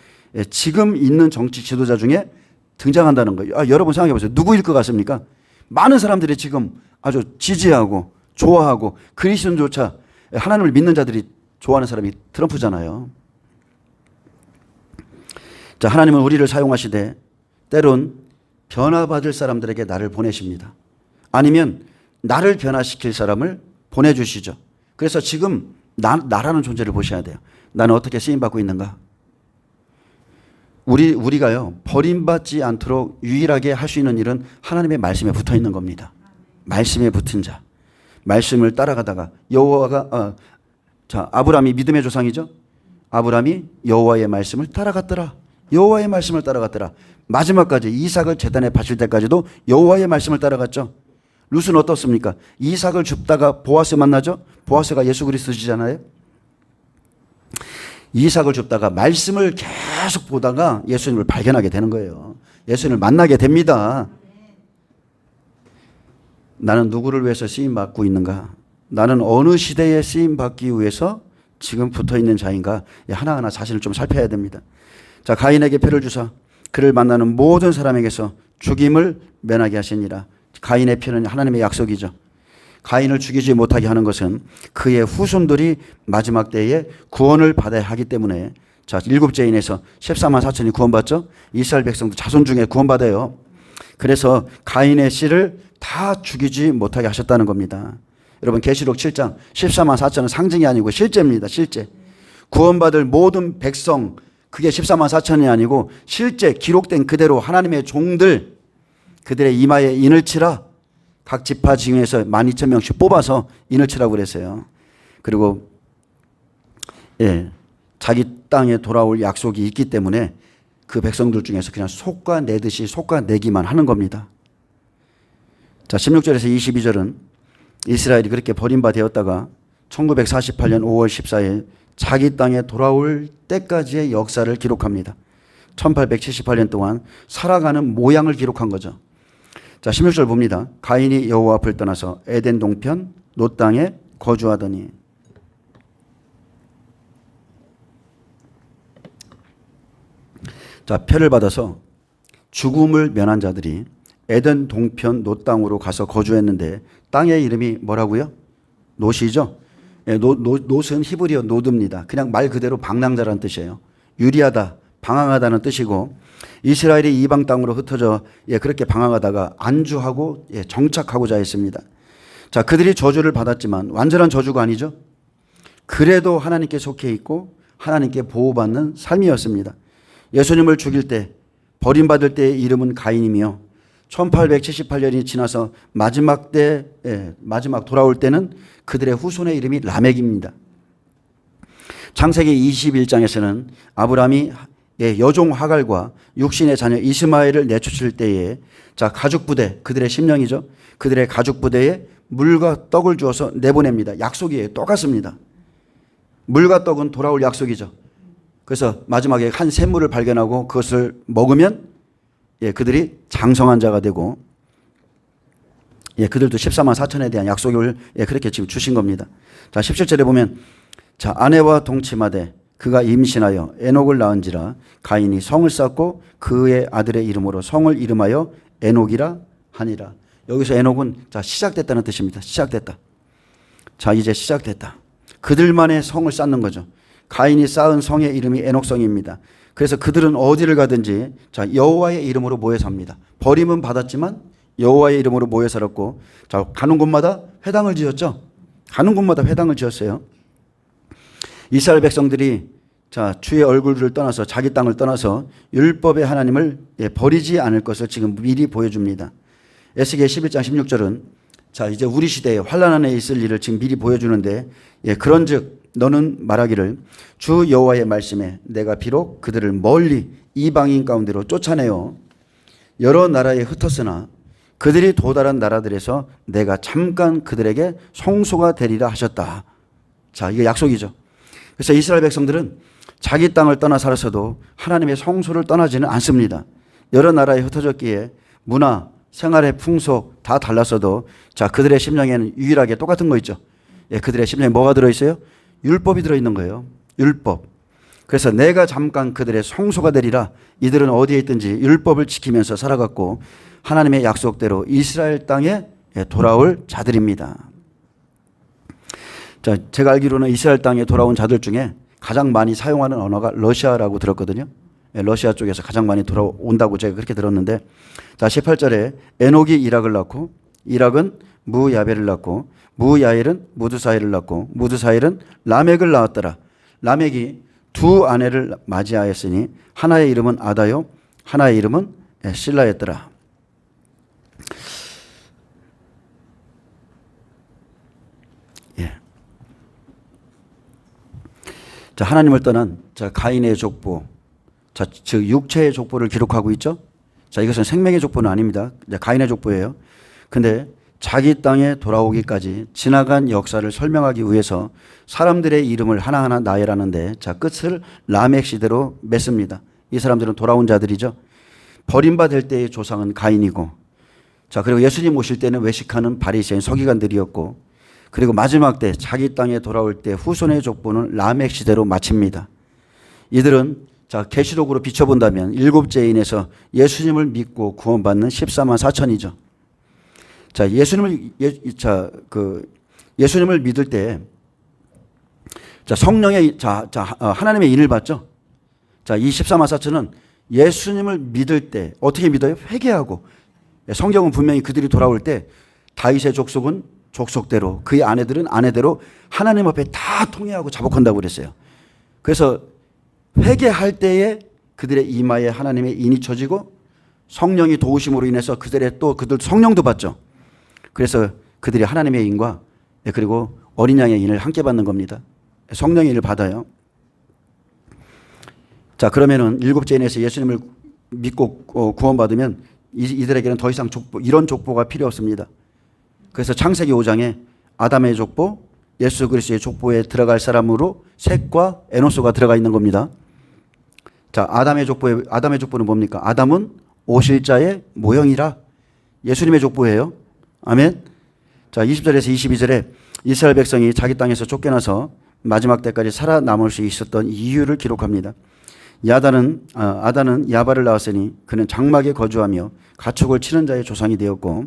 지금 있는 정치 지도자 중에 등장한다는 거예요. 여러분 생각해 보세요. 누구일 것 같습니까? 많은 사람들이 지금 아주 지지하고 좋아하고 그리스도인조차 하나님을 믿는 자들이 좋아하는 사람이 트럼프잖아요. 자, 하나님은 우리를 사용하시되 때론 변화받을 사람들에게 나를 보내십니다. 아니면 나를 변화시킬 사람을 보내주시죠. 그래서 지금 나라는 존재를 보셔야 돼요. 나는 어떻게 쓰임받고 있는가? 우리가요, 버림받지 않도록 유일하게 할 수 있는 일은 하나님의 말씀에 붙어 있는 겁니다. 말씀에 붙은 자. 말씀을 따라가다가 아브라함이 믿음의 조상이죠. 아브라함이 여호와의 말씀을 따라갔더라. 여호와의 말씀을 따라갔더라. 마지막까지 이삭을 제단에 바칠 때까지도 여호와의 말씀을 따라갔죠. 룻은 어떻습니까? 이삭을 줍다가 보아스 만나죠. 보아스가 예수 그리스도시잖아요. 이삭을 줍다가 말씀을 계속 보다가 예수님을 발견하게 되는 거예요. 예수님을 만나게 됩니다. 나는 누구를 위해서 쓰임받고 있는가? 나는 어느 시대에 쓰임받기 위해서 지금 붙어있는 자인가? 하나하나 자신을 좀 살펴야 됩니다. 자, 가인에게 표를 주사 그를 만나는 모든 사람에게서 죽임을 면하게 하시니라. 가인의 표는 하나님의 약속이죠. 가인을 죽이지 못하게 하는 것은 그의 후손들이 마지막 때에 구원을 받아야 하기 때문에, 자, 7죄인에서 14만 4천이 구원받죠. 이스라엘 백성도 자손 중에 구원받아요. 그래서 가인의 씨를 다 죽이지 못하게 하셨다는 겁니다. 여러분 계시록 7장 14만 4천은 상징이 아니고 실제입니다. 실제. 구원받을 모든 백성, 그게 14만 4천이 아니고 실제 기록된 그대로 하나님의 종들, 그들의 이마에 인을 치라. 각 지파 중에서 12,000명씩 뽑아서 인을 치라고 그랬어요. 그리고 자기 땅에 돌아올 약속이 있기 때문에 그 백성들 중에서 그냥 속과내듯이 속과내기만 하는 겁니다. 자, 16절에서 22절은 이스라엘이 그렇게 버림받아 되었다가 1948년 5월 14일 자기 땅에 돌아올 때까지의 역사를 기록합니다. 1878년 동안 살아가는 모양을 기록한 거죠. 자, 16절 봅니다. 가인이 여호와 앞을 떠나서 에덴 동편 롯 땅에 거주하더니. 자, 표를 받아서 죽음을 면한 자들이 에덴 동편 롯 땅으로 가서 거주했는데, 땅의 이름이 뭐라고요? 롯이죠. 롯은 히브리어 노드입니다. 그냥 말 그대로 방랑자라는 뜻이에요. 유리하다, 방황하다는 뜻이고, 이스라엘이 이방 땅으로 흩어져 그렇게 방황하다가 안주하고 정착하고자 했습니다. 자, 그들이 저주를 받았지만 완전한 저주가 아니죠. 그래도 하나님께 속해 있고 하나님께 보호받는 삶이었습니다. 예수님을 죽일 때, 버림받을 때의 이름은 가인이며 1878년이 지나서 마지막 돌아올 때는 그들의 후손의 이름이 라멕입니다. 창세기 21장에서는 아브라함이 여종 하갈과 육신의 자녀 이스마엘을 내쫓을 때에, 자, 가죽 부대, 그들의 심령이죠. 그들의 가죽 부대에 물과 떡을 주어서 내보냅니다. 약속이에요. 똑같습니다. 물과 떡은 돌아올 약속이죠. 그래서 마지막에 한 샘물을 발견하고 그것을 먹으면 그들이 장성한 자가 되고, 그들도 14만 4천에 대한 약속을 그렇게 지금 주신 겁니다. 자, 17절에 보면, 자, 아내와 동침하되 그가 임신하여 에녹을 낳은지라 가인이 성을 쌓고 그의 아들의 이름으로 성을 이름하여 에녹이라 하니라. 여기서 에녹은, 자, 시작됐다는 뜻입니다. 시작됐다. 자, 이제 시작됐다. 그들만의 성을 쌓는 거죠. 가인이 쌓은 성의 이름이 에녹성입니다. 그래서 그들은 어디를 가든지 자 여호와의 이름으로 모여 삽니다. 버림은 받았지만 여호와의 이름으로 모여 살았고 자 가는 곳마다 회당을 지었죠. 가는 곳마다 회당을 지었어요. 이스라엘 백성들이 자 주의 얼굴을 떠나서 자기 땅을 떠나서 율법의 하나님을 버리지 않을 것을 지금 미리 보여줍니다. 에스겔 11장 16절은 자 이제 우리 시대에 환난 안에 있을 일을 지금 미리 보여주는데 그런즉 너는 말하기를 주 여호와의 말씀에 내가 비록 그들을 멀리 이방인 가운데로 쫓아내어 여러 나라에 흩었으나 그들이 도달한 나라들에서 내가 잠깐 그들에게 성소가 되리라 하셨다. 자 이게 약속이죠. 그래서 이스라엘 백성들은 자기 땅을 떠나 살았어도 하나님의 성소를 떠나지는 않습니다. 여러 나라에 흩어졌기에 문화, 생활의 풍속 다 달랐어도 자 그들의 심령에는 유일하게 똑같은 거 있죠. 그들의 심령에 뭐가 들어있어요? 율법이 들어있는 거예요. 율법. 그래서 내가 잠깐 그들의 성소가 되리라. 이들은 어디에 있든지 율법을 지키면서 살아갔고 하나님의 약속대로 이스라엘 땅에 돌아올 자들입니다. 자, 제가 알기로는 이스라엘 땅에 돌아온 자들 중에 가장 많이 사용하는 언어가 러시아라고 들었거든요. 러시아 쪽에서 가장 많이 돌아온다고 제가 그렇게 들었는데 자 18절에 에녹이 이락을 낳고 이락은 무야벨을 낳고 무야일은 무드사일을 낳고 무드사일은 라멕을 낳았더라. 라멕이 두 아내를 맞이하였으니 하나의 이름은 아다요 하나의 이름은 실라였더라. 자, 하나님을 떠난 자 가인의 족보, 자, 즉 육체의 족보를 기록하고 있죠. 자, 이것은 생명의 족보는 아닙니다. 가인의 족보예요. 근데 자기 땅에 돌아오기까지 지나간 역사를 설명하기 위해서 사람들의 이름을 하나하나 나열하는데 자 끝을 라멕 시대로 맺습니다. 이 사람들은 돌아온 자들이죠. 버림받을 때의 조상은 가인이고 자 그리고 예수님 오실 때는 외식하는 바리새인 서기관들이었고 그리고 마지막 때 자기 땅에 돌아올 때 후손의 족보는 라멕 시대로 마칩니다. 이들은 자 계시록으로 비춰본다면 일곱째인에서 예수님을 믿고 구원받는 14만 4천이죠. 자 예수님을 믿을 때 자 성령의 하나님의 인을 받죠. 자 이 14만 4천은 예수님을 믿을 때 어떻게 믿어요? 회개하고 성경은 분명히 그들이 돌아올 때 다윗의 족속은 족속대로 그의 아내들은 아내대로 하나님 앞에 다 통회하고 자복한다고 그랬어요. 그래서 회개할 때에 그들의 이마에 하나님의 인이 쳐지고 성령이 도우심으로 인해서 그들 성령도 받죠. 그래서 그들이 하나님의 인과 그리고 어린 양의 인을 함께 받는 겁니다. 성령의 인을 받아요. 자 그러면은 일곱째 인에서 예수님을 믿고 구원받으면 이들에게는 더 이상 이런 족보가 필요 없습니다. 그래서 창세기 5장에 아담의 족보, 예수 그리스도의 족보에 들어갈 사람으로 셋과 에노스가 들어가 있는 겁니다. 자, 아담의 족보는 뭡니까? 아담은 오실자의 모형이라 예수님의 족보예요. 아멘. 자, 20절에서 22절에 이스라엘 백성이 자기 땅에서 쫓겨나서 마지막 때까지 살아남을 수 있었던 이유를 기록합니다. 아다는 야발을 낳았으니 그는 장막에 거주하며 가축을 치는 자의 조상이 되었고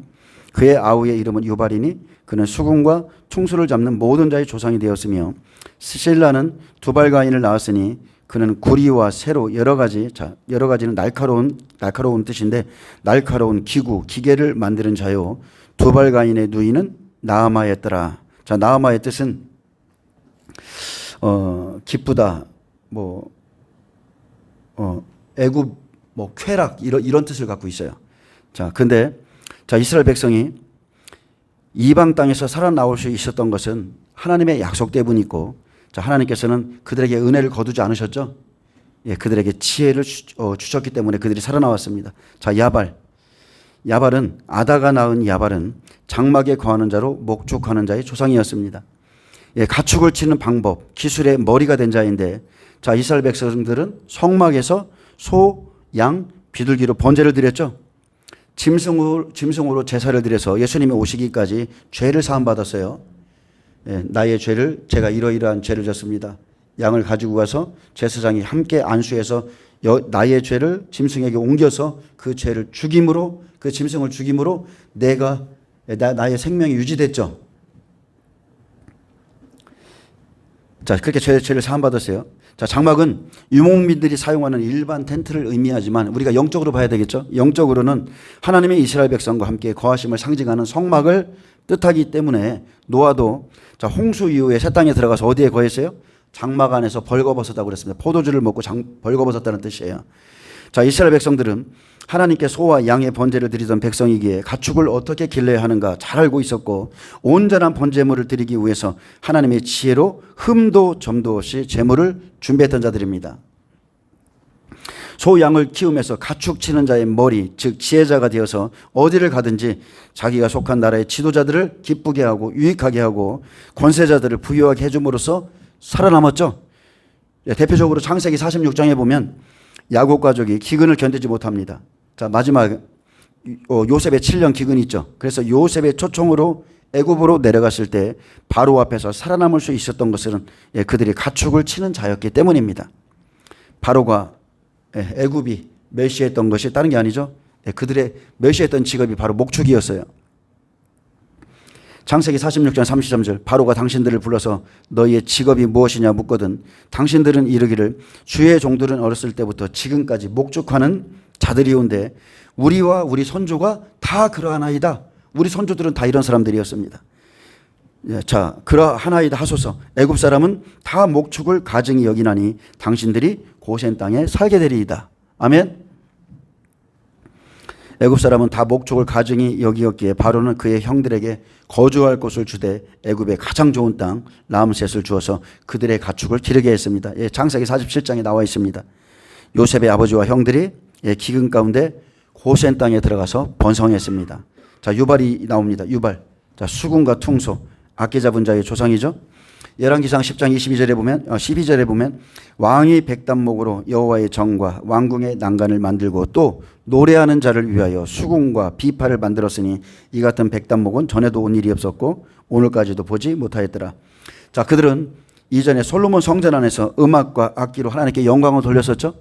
그의 아우의 이름은 유발이니 그는 수금과 충수를 잡는 모든 자의 조상이 되었으며 실라는 두발가인을 낳았으니 그는 구리와 새로 여러 가지는 날카로운 뜻인데 날카로운 기계를 만드는 자요 두발가인의 누이는 나아마였더라. 자 나아마의 뜻은 기쁘다 애굽 쾌락 이런 뜻을 갖고 있어요. 자 근데 자 이스라엘 백성이 이방 땅에서 살아나올 수 있었던 것은 하나님의 약속 때문이고 자 하나님께서는 그들에게 은혜를 거두지 않으셨죠. 그들에게 지혜를 주셨기 때문에 그들이 살아나왔습니다. 자 야발은 아다가 낳은 야발은 장막에 거하는 자로 목축하는 자의 조상이었습니다. 가축을 치는 방법 기술의 머리가 된 자인데 자 이스라엘 백성들은 성막에서 소, 양, 비둘기로 번제를 드렸죠. 짐승으로 제사를 드려서 예수님이 오시기까지 죄를 사함받았어요. 나의 죄를 제가 이러이러한 죄를 졌습니다. 양을 가지고 가서 제사장이 함께 안수해서 나의 죄를 짐승에게 옮겨서 그 죄를 죽임으로 그 짐승을 죽임으로 나의 생명이 유지됐죠. 자, 그렇게 죄를 사함받았어요. 자, 장막은 유목민들이 사용하는 일반 텐트를 의미하지만 우리가 영적으로 봐야 되겠죠. 영적으로는 하나님의 이스라엘 백성과 함께 거하심을 상징하는 성막을 뜻하기 때문에 노아도 자, 홍수 이후에 새 땅에 들어가서 어디에 거했어요? 장막 안에서 벌거벗었다고 그랬습니다. 포도주를 먹고 벌거벗었다는 뜻이에요. 자, 이스라엘 백성들은 하나님께 소와 양의 번제를 드리던 백성이기에 가축을 어떻게 길러야 하는가 잘 알고 있었고 온전한 번제물을 드리기 위해서 하나님의 지혜로 흠도 점도 없이 제물을 준비했던 자들입니다. 소 양을 키우면서 가축 치는 자의 머리, 즉 지혜자가 되어서 어디를 가든지 자기가 속한 나라의 지도자들을 기쁘게 하고 유익하게 하고 권세자들을 부유하게 해줌으로써 살아남았죠. 대표적으로 창세기 46장에 보면 야곱 가족이 기근을 견디지 못합니다. 자, 마지막 요셉의 7년 기근이 있죠. 그래서 요셉의 초청으로 애굽으로 내려갔을 때 바로 앞에서 살아남을 수 있었던 것은 그들이 가축을 치는 자였기 때문입니다. 바로가 애굽이 멸시했던 것이 다른 게 아니죠. 그들의 멸시했던 직업이 바로 목축이었어요. 창세기 46장 33절 바로가 당신들을 불러서 너희의 직업이 무엇이냐 묻거든 당신들은 이르기를 주의 종들은 어렸을 때부터 지금까지 목축하는 자들이온데 우리와 우리 선조가 다 그러하나이다. 우리 선조들은 다 이런 사람들이었습니다. 자, 그러하나이다 하소서. 애굽 사람은 다 목축을 가증히 여기나니 당신들이 고센 땅에 살게 되리이다. 아멘. 애굽 사람은 다 목축을 가증히 여기었기에 바로는 그의 형들에게 거주할 곳을 주되 애굽의 가장 좋은 땅 라암셋을 주어서 그들의 가축을 기르게 했습니다. 창세기 47장에 나와 있습니다. 요셉의 아버지와 형들이 기근 가운데 고센 땅에 들어가서 번성했습니다. 자, 유발이 나옵니다. 유발. 자, 수군과 퉁소, 악기 잡은 자의 조상이죠. 열왕기상 10장 12절에 보면 왕이 백단목으로 여호와의 정과 왕궁의 난간을 만들고 또 노래하는 자를 위하여 수궁과 비파를 만들었으니 이 같은 백단목은 전에도 온 일이 없었고 오늘까지도 보지 못하였더라. 자, 그들은 이전에 솔로몬 성전 안에서 음악과 악기로 하나님께 영광을 돌렸었죠.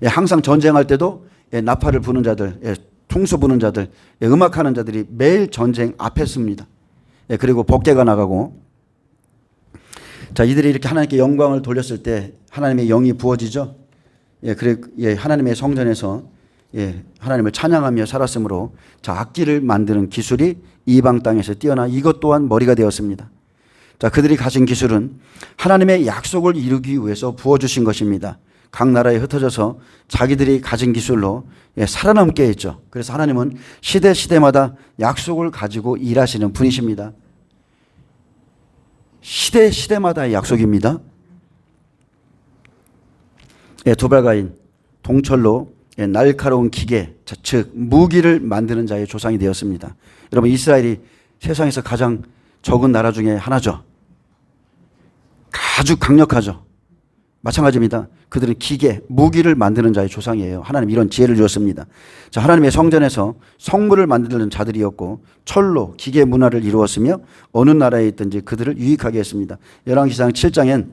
항상 전쟁할 때도 나팔을 부는 자들, 퉁수 부는 자들, 음악하는 자들이 매일 전쟁 앞에 씁니다. 그리고 법궤가 나가고 자, 이들이 이렇게 하나님께 영광을 돌렸을 때 하나님의 영이 부어지죠. 하나님의 성전에서 하나님을 찬양하며 살았으므로 자, 악기를 만드는 기술이 이방 땅에서 뛰어나 이것 또한 머리가 되었습니다. 자, 그들이 가진 기술은 하나님의 약속을 이루기 위해서 부어주신 것입니다. 각 나라에 흩어져서 자기들이 가진 기술로 살아남게 했죠. 그래서 하나님은 시대마다 약속을 가지고 일하시는 분이십니다. 시대마다의 약속입니다. 두발가인, 동철로 날카로운 기계, 즉 무기를 만드는 자의 조상이 되었습니다. 여러분, 이스라엘이 세상에서 가장 적은 나라 중에 하나죠. 아주 강력하죠. 마찬가지입니다. 그들은 기계, 무기를 만드는 자의 조상이에요. 하나님 이런 지혜를 주었습니다. 자, 하나님의 성전에서 성물을 만드는 자들이었고 철로 기계 문화를 이루었으며 어느 나라에 있든지 그들을 유익하게 했습니다. 열왕기상 7장엔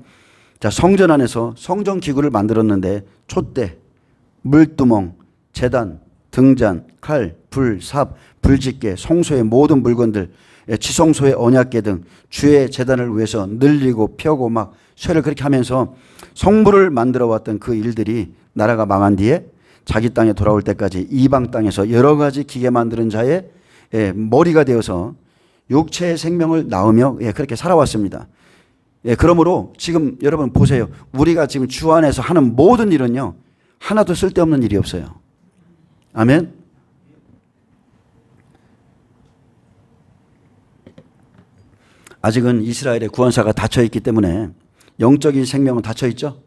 자, 성전 안에서 성전 기구를 만들었는데 촛대, 물두멍, 제단, 등잔, 칼, 불, 삽, 불집게, 성소의 모든 물건들, 지성소의 언약궤 등 주의 제단을 위해서 늘리고 펴고 막 쇠를 그렇게 하면서 성물을 만들어 왔던 그 일들이 나라가 망한 뒤에 자기 땅에 돌아올 때까지 이방 땅에서 여러 가지 기계 만드는 자의 머리가 되어서 육체의 생명을 낳으며 그렇게 살아왔습니다. 그러므로 지금 여러분 보세요. 우리가 지금 주 안에서 하는 모든 일은요, 하나도 쓸데없는 일이 없어요. 아멘. 아직은 이스라엘의 구원사가 닫혀있기 때문에 영적인 생명은 닫혀있죠.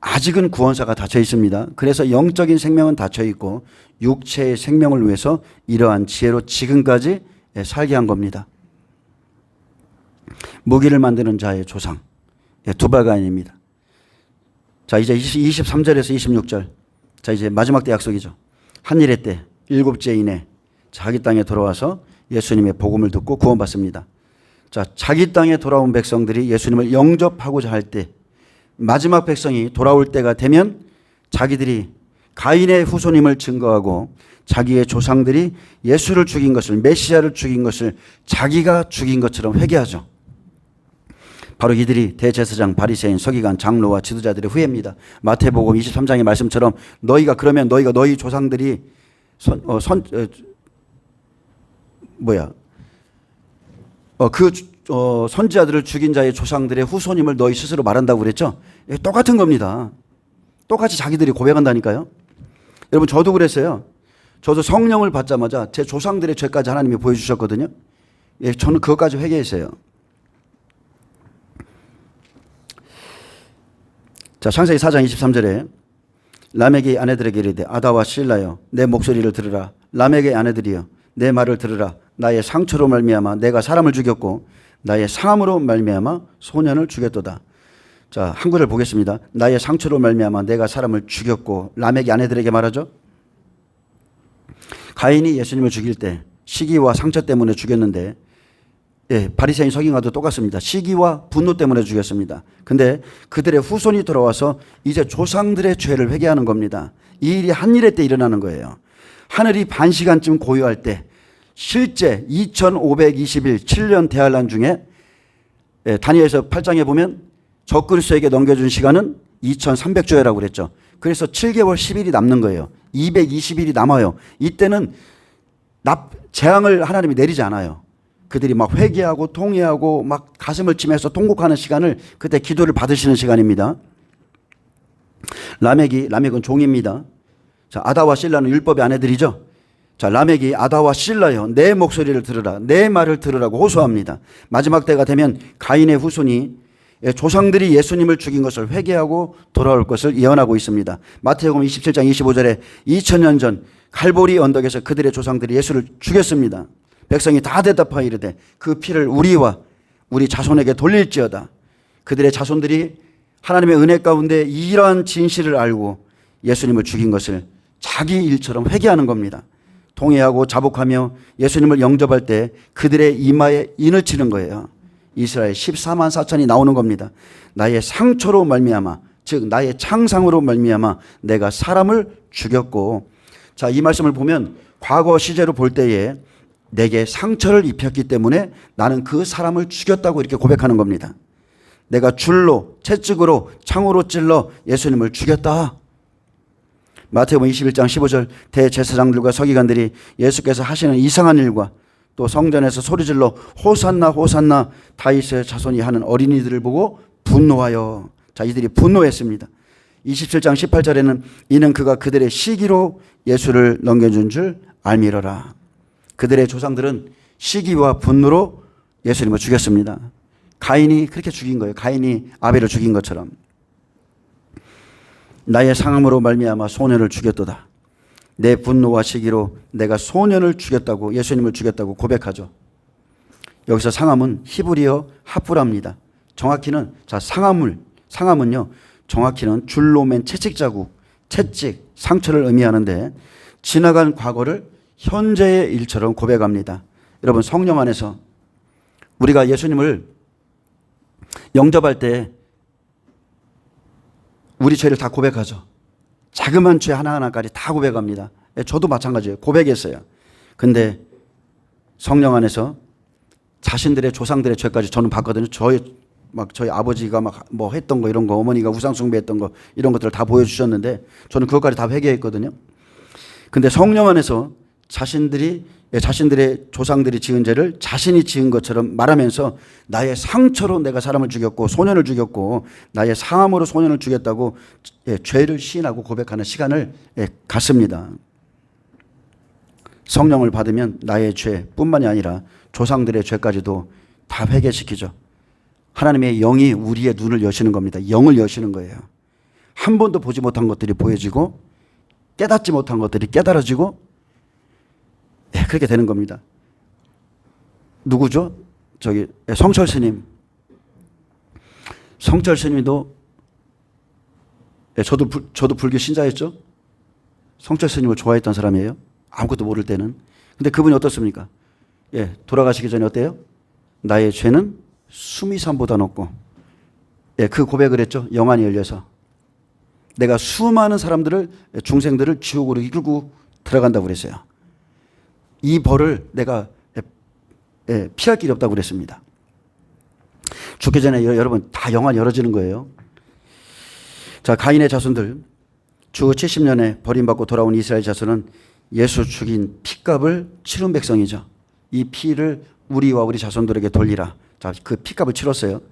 아직은 구원사가 닫혀있습니다. 그래서 영적인 생명은 닫혀있고 육체의 생명을 위해서 이러한 지혜로 지금까지 살게 한 겁니다. 무기를 만드는 자의 조상, 두발가인입니다. 자, 이제 23절에서 26절. 자, 이제 마지막 때 약속이죠. 한일의 때 7째 이내 자기 땅에 돌아와서 예수님의 복음을 듣고 구원받습니다. 자, 자기 땅에 돌아온 백성들이 예수님을 영접하고자 할 때 마지막 백성이 돌아올 때가 되면 자기들이 가인의 후손임을 증거하고 자기의 조상들이 예수를 죽인 것을, 메시아를 죽인 것을 자기가 죽인 것처럼 회개하죠. 바로 이들이 대제사장, 바리새인, 서기관, 장로와 지도자들의 후예입니다. 마태복음 23장의 말씀처럼 너희가 그러면 너희가 너희 조상들이 선지자들을 죽인 자의 조상들의 후손임을 너희 스스로 말한다고 그랬죠. 똑같은 겁니다. 똑같이 자기들이 고백한다니까요. 여러분 저도 그랬어요. 저도 성령을 받자마자 제 조상들의 죄까지 하나님이 보여주셨거든요. 예, 저는 그것까지 회개했어요. 자, 창세기 4장 23절에 라멕이 아내들에게 이르되 아다와 실라여 내 목소리를 들으라. 라멕의 아내들이여 내 말을 들으라. 나의 상처로 말미암아 내가 사람을 죽였고 나의 상함으로 말미암아 소년을 죽였도다. 자, 한 구절 보겠습니다. 나의 상처로 말미암아 내가 사람을 죽였고. 라멕이 아내들에게 말하죠. 가인이 예수님을 죽일 때 시기와 상처 때문에 죽였는데, 예, 바리새인 서기관도 똑같습니다. 시기와 분노 때문에 죽였습니다. 근데 그들의 후손이 돌아와서 이제 조상들의 죄를 회개하는 겁니다. 이 일이 한일의 때 일어나는 거예요. 하늘이 반 시간쯤 고요할 때 실제 2520일 7년 대환란 중에, 예, 다니엘서 8장에 보면 적그리스도에게 넘겨준 시간은 2300조회라고 그랬죠. 그래서 7개월 10일이 남는 거예요. 220일이 남아요. 이때는 재앙을 하나님이 내리지 않아요. 그들이 막 회개하고 통회하고 막 가슴을 치면서 통곡하는 시간을, 그때 기도를 받으시는 시간입니다. 라멕은 종입니다. 자, 아다와 실라는 율법의 아내들이죠. 자, 라멕이 아다와 실라여 내 목소리를 들으라. 내 말을 들으라고 호소합니다. 마지막 때가 되면 가인의 후손이 조상들이 예수님을 죽인 것을 회개하고 돌아올 것을 예언하고 있습니다. 마태복음 27장 25절에 2000년 전 갈보리 언덕에서 그들의 조상들이 예수를 죽였습니다. 백성이 다 대답하여 이르되 그 피를 우리와 우리 자손에게 돌릴지어다. 그들의 자손들이 하나님의 은혜 가운데 이러한 진실을 알고 예수님을 죽인 것을 자기 일처럼 회개하는 겁니다. 통회하고 자복하며 예수님을 영접할 때 그들의 이마에 인을 치는 거예요. 이스라엘 14만 4천이 나오는 겁니다. 나의 상처로 말미암아, 즉 나의 창상으로 말미암아 내가 사람을 죽였고. 자, 이 말씀을 보면 과거 시제로 볼 때에 내게 상처를 입혔기 때문에 나는 그 사람을 죽였다고 이렇게 고백하는 겁니다. 내가 줄로, 채찍으로, 창으로 찔러 예수님을 죽였다. 마태복음 21장 15절 대제사장들과 서기관들이 예수께서 하시는 이상한 일과 또 성전에서 소리질러 호산나 호산나 다윗의 자손이 하는 어린이들을 보고 분노하여. 자, 이들이 분노했습니다. 27장 18절에는 이는 그가 그들의 시기로 예수를 넘겨준 줄 알미러라. 그들의 조상들은 시기와 분노로 예수님을 죽였습니다. 가인이 그렇게 죽인 거예요. 가인이 아벨을 죽인 것처럼. 나의 상함으로 말미암아 소년을 죽였도다. 내 분노와 시기로 내가 소년을 죽였다고, 예수님을 죽였다고 고백하죠. 여기서 상함은 히브리어 하프랍니다. 정확히는, 자, 상함은요 정확히는 줄로 맨 채찍 자국, 채찍, 상처를 의미하는데 지나간 과거를 현재의 일처럼 고백합니다. 여러분, 성령 안에서 우리가 예수님을 영접할 때 우리 죄를 다 고백하죠. 자그마한 죄 하나하나까지 다 고백합니다. 저도 마찬가지예요. 고백했어요. 근데 성령 안에서 자신들의 조상들의 죄까지 저는 봤거든요. 저희 아버지가 막 뭐 했던 거, 이런 거, 어머니가 우상 숭배했던 거, 이런 것들을 다 보여주셨는데 저는 그것까지 다 회개했거든요. 근데 성령 안에서 자신들의 조상들이 지은 죄를 자신이 지은 것처럼 말하면서 나의 상처로 내가 사람을 죽였고 소년을 죽였고 나의 상함으로 소년을 죽였다고, 죄를 시인하고 고백하는 시간을 갖습니다. 성령을 받으면 나의 죄뿐만이 아니라 조상들의 죄까지도 다 회개시키죠. 하나님의 영이 우리의 눈을 여시는 겁니다. 영을 여시는 거예요. 한 번도 보지 못한 것들이 보여지고 깨닫지 못한 것들이 깨달아지고, 그렇게 되는 겁니다. 누구죠? 성철 스님. 성철 스님도, 저도 불교 신자였죠. 성철 스님을 좋아했던 사람이에요. 아무것도 모를 때는. 근데 그분이 어떻습니까? 돌아가시기 전에 어때요? 나의 죄는 수미산보다 높고, 그 고백을 했죠. 영안이 열려서 내가 수많은 사람들을, 중생들을 지옥으로 이끌고 들어간다고 그랬어요. 이 벌을 내가 피할 길이 없다고 그랬습니다. 죽기 전에 여러분 다 영안이 열어지는 거예요. 자, 가인의 자손들 주 70년에 버림받고 돌아온 이스라엘 자손은 예수 죽인 핏값을 치른 백성이죠. 이 피를 우리와 우리 자손들에게 돌리라. 자, 그 핏값을 치렀어요.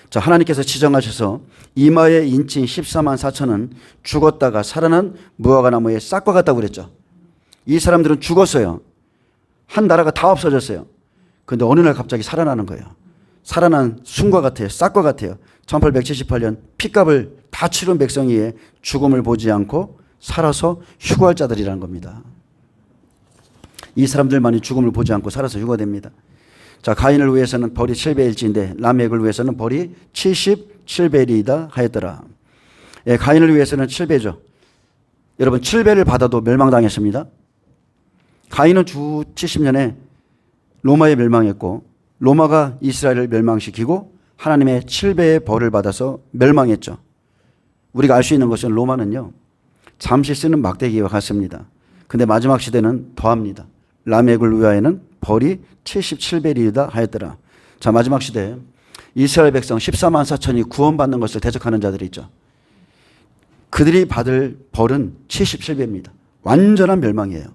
자, 하나님께서 지정하셔서 이마에 인친 14만 4천은 죽었다가 살아난 무화과 나무의 싹과 같다고 그랬죠. 이 사람들은 죽었어요. 한 나라가 다 없어졌어요. 그런데 어느 날 갑자기 살아나는 거예요. 살아난 순과 같아요. 싹과 같아요. 1878년 핏값을 다 치른 백성이에 죽음을 보지 않고 살아서 휴거할 자들이라는 겁니다. 이 사람들만이 죽음을 보지 않고 살아서 휴거됩니다. 자, 가인을 위해서는 벌이 7배일지인데 라멕을 위해서는 벌이 77배이다 하였더라. 예, 가인을 위해서는 7배죠. 여러분 7배를 받아도 멸망당했습니다. 가인은 주 70년에 로마에 멸망했고 로마가 이스라엘을 멸망시키고 하나님의 7배의 벌을 받아서 멸망했죠. 우리가 알 수 있는 것은 로마는요, 잠시 쓰는 막대기와 같습니다. 근데 마지막 시대는 더합니다. 라멕을 위하여는 벌이 77배이다 하였더라. 자, 마지막 시대에 이스라엘 백성 14만 4천이 구원받는 것을 대적하는 자들이 있죠. 그들이 받을 벌은 77배입니다. 완전한 멸망이에요.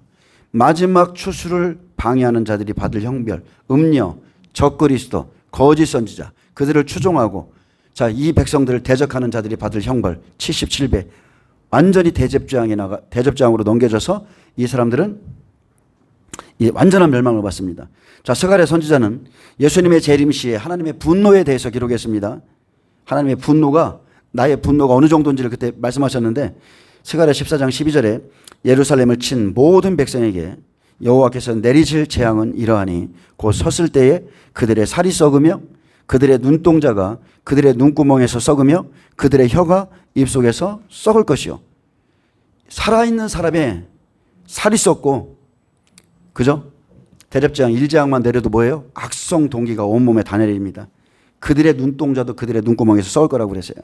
마지막 추수를 방해하는 자들이 받을 형벌, 음녀, 적그리스도, 거짓 선지자, 그들을 추종하고, 자, 이 백성들을 대적하는 자들이 받을 형벌 77배. 완전히 대접장으로 넘겨져서 이 사람들은 이 완전한 멸망을 받습니다. 자, 스가랴 선지자는 예수님의 재림 시에 하나님의 분노에 대해서 기록했습니다. 하나님의 분노가, 나의 분노가 어느 정도인지를 그때 말씀하셨는데, 스가랴 14장 12절에 예루살렘을 친 모든 백성에게 여호와께서 내리실 재앙은 이러하니 곧 섰을 때에 그들의 살이 썩으며 그들의 눈동자가 그들의 눈구멍에서 썩으며 그들의 혀가 입속에서 썩을 것이요. 살아있는 사람의 살이 썩고, 그죠? 대접재앙 1재앙만 내려도 뭐예요? 악성 동기가 온몸에 다 내립니다. 그들의 눈동자도 그들의 눈구멍에서 썩을 거라고 그랬어요.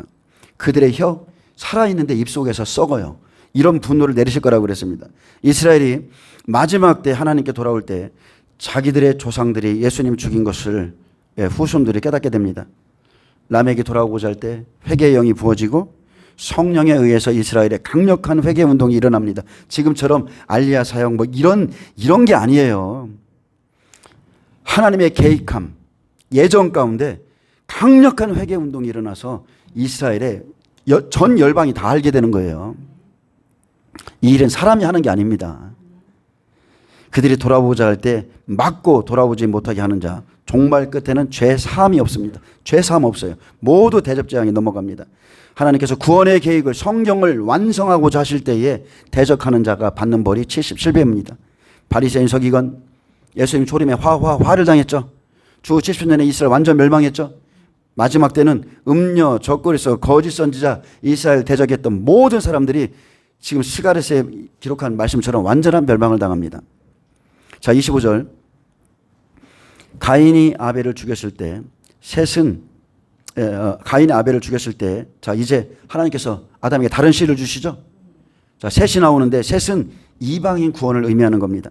그들의 혀, 살아있는데 입속에서 썩어요. 이런 분노를 내리실 거라고 그랬습니다. 이스라엘이 마지막 때 하나님께 돌아올 때 자기들의 조상들이 예수님 죽인 것을 후손들이 깨닫게 됩니다. 라멕이 돌아오고자 할 때 회개의 영이 부어지고 성령에 의해서 이스라엘의 강력한 회개 운동이 일어납니다. 지금처럼 알리야 사역 뭐 이런 게 아니에요. 하나님의 계획함, 예정 가운데 강력한 회개 운동이 일어나서 이스라엘의 전 열방이 다 알게 되는 거예요. 이 일은 사람이 하는 게 아닙니다. 그들이 돌아보자 할 때 막고 돌아오지 못하게 하는 자, 종말 끝에는 죄 사함이 없습니다. 죄 사함 없어요. 모두 대접재앙에 넘어갑니다. 하나님께서 구원의 계획을, 성경을 완성하고자 하실 때에 대적하는 자가 받는 벌이 77배입니다. 바리새인 서기관, 예수님 초림에 화를 당했죠. 주 70년에 이스라엘 완전 멸망했죠. 마지막 때는 음녀, 적그리스도, 거짓 선지자, 이스라엘 대적했던 모든 사람들이 지금 스가랴서에 기록한 말씀처럼 완전한 멸망을 당합니다. 자, 25절. 가인이 아벨을 죽였을 때 가인이 아벨을 죽였을 때, 자, 이제 하나님께서 아담에게 다른 씨를 주시죠. 자, 셋이 나오는데 셋은 이방인 구원을 의미하는 겁니다.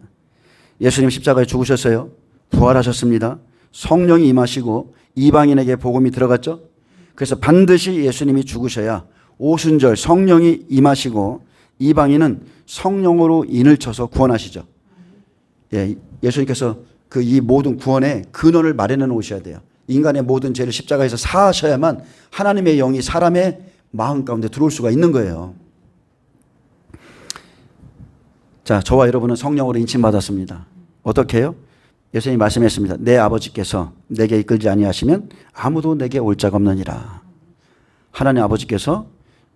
예수님 십자가에 죽으셨어요. 부활하셨습니다. 성령이 임하시고 이방인에게 복음이 들어갔죠. 그래서 반드시 예수님이 죽으셔야 오순절 성령이 임하시고 이방인은 성령으로 인을 쳐서 구원하시죠. 예, 예수님께서 이 모든 구원의 근원을 마련해 놓으셔야 돼요. 인간의 모든 죄를 십자가에서 사하셔야만 하나님의 영이 사람의 마음 가운데 들어올 수가 있는 거예요. 자, 저와 여러분은 성령으로 인침받았습니다. 어떻게 해요? 예수님이 말씀했습니다. 내 아버지께서 내게 이끌지 아니하시면 아무도 내게 올 자가 없느니라. 하나님 아버지께서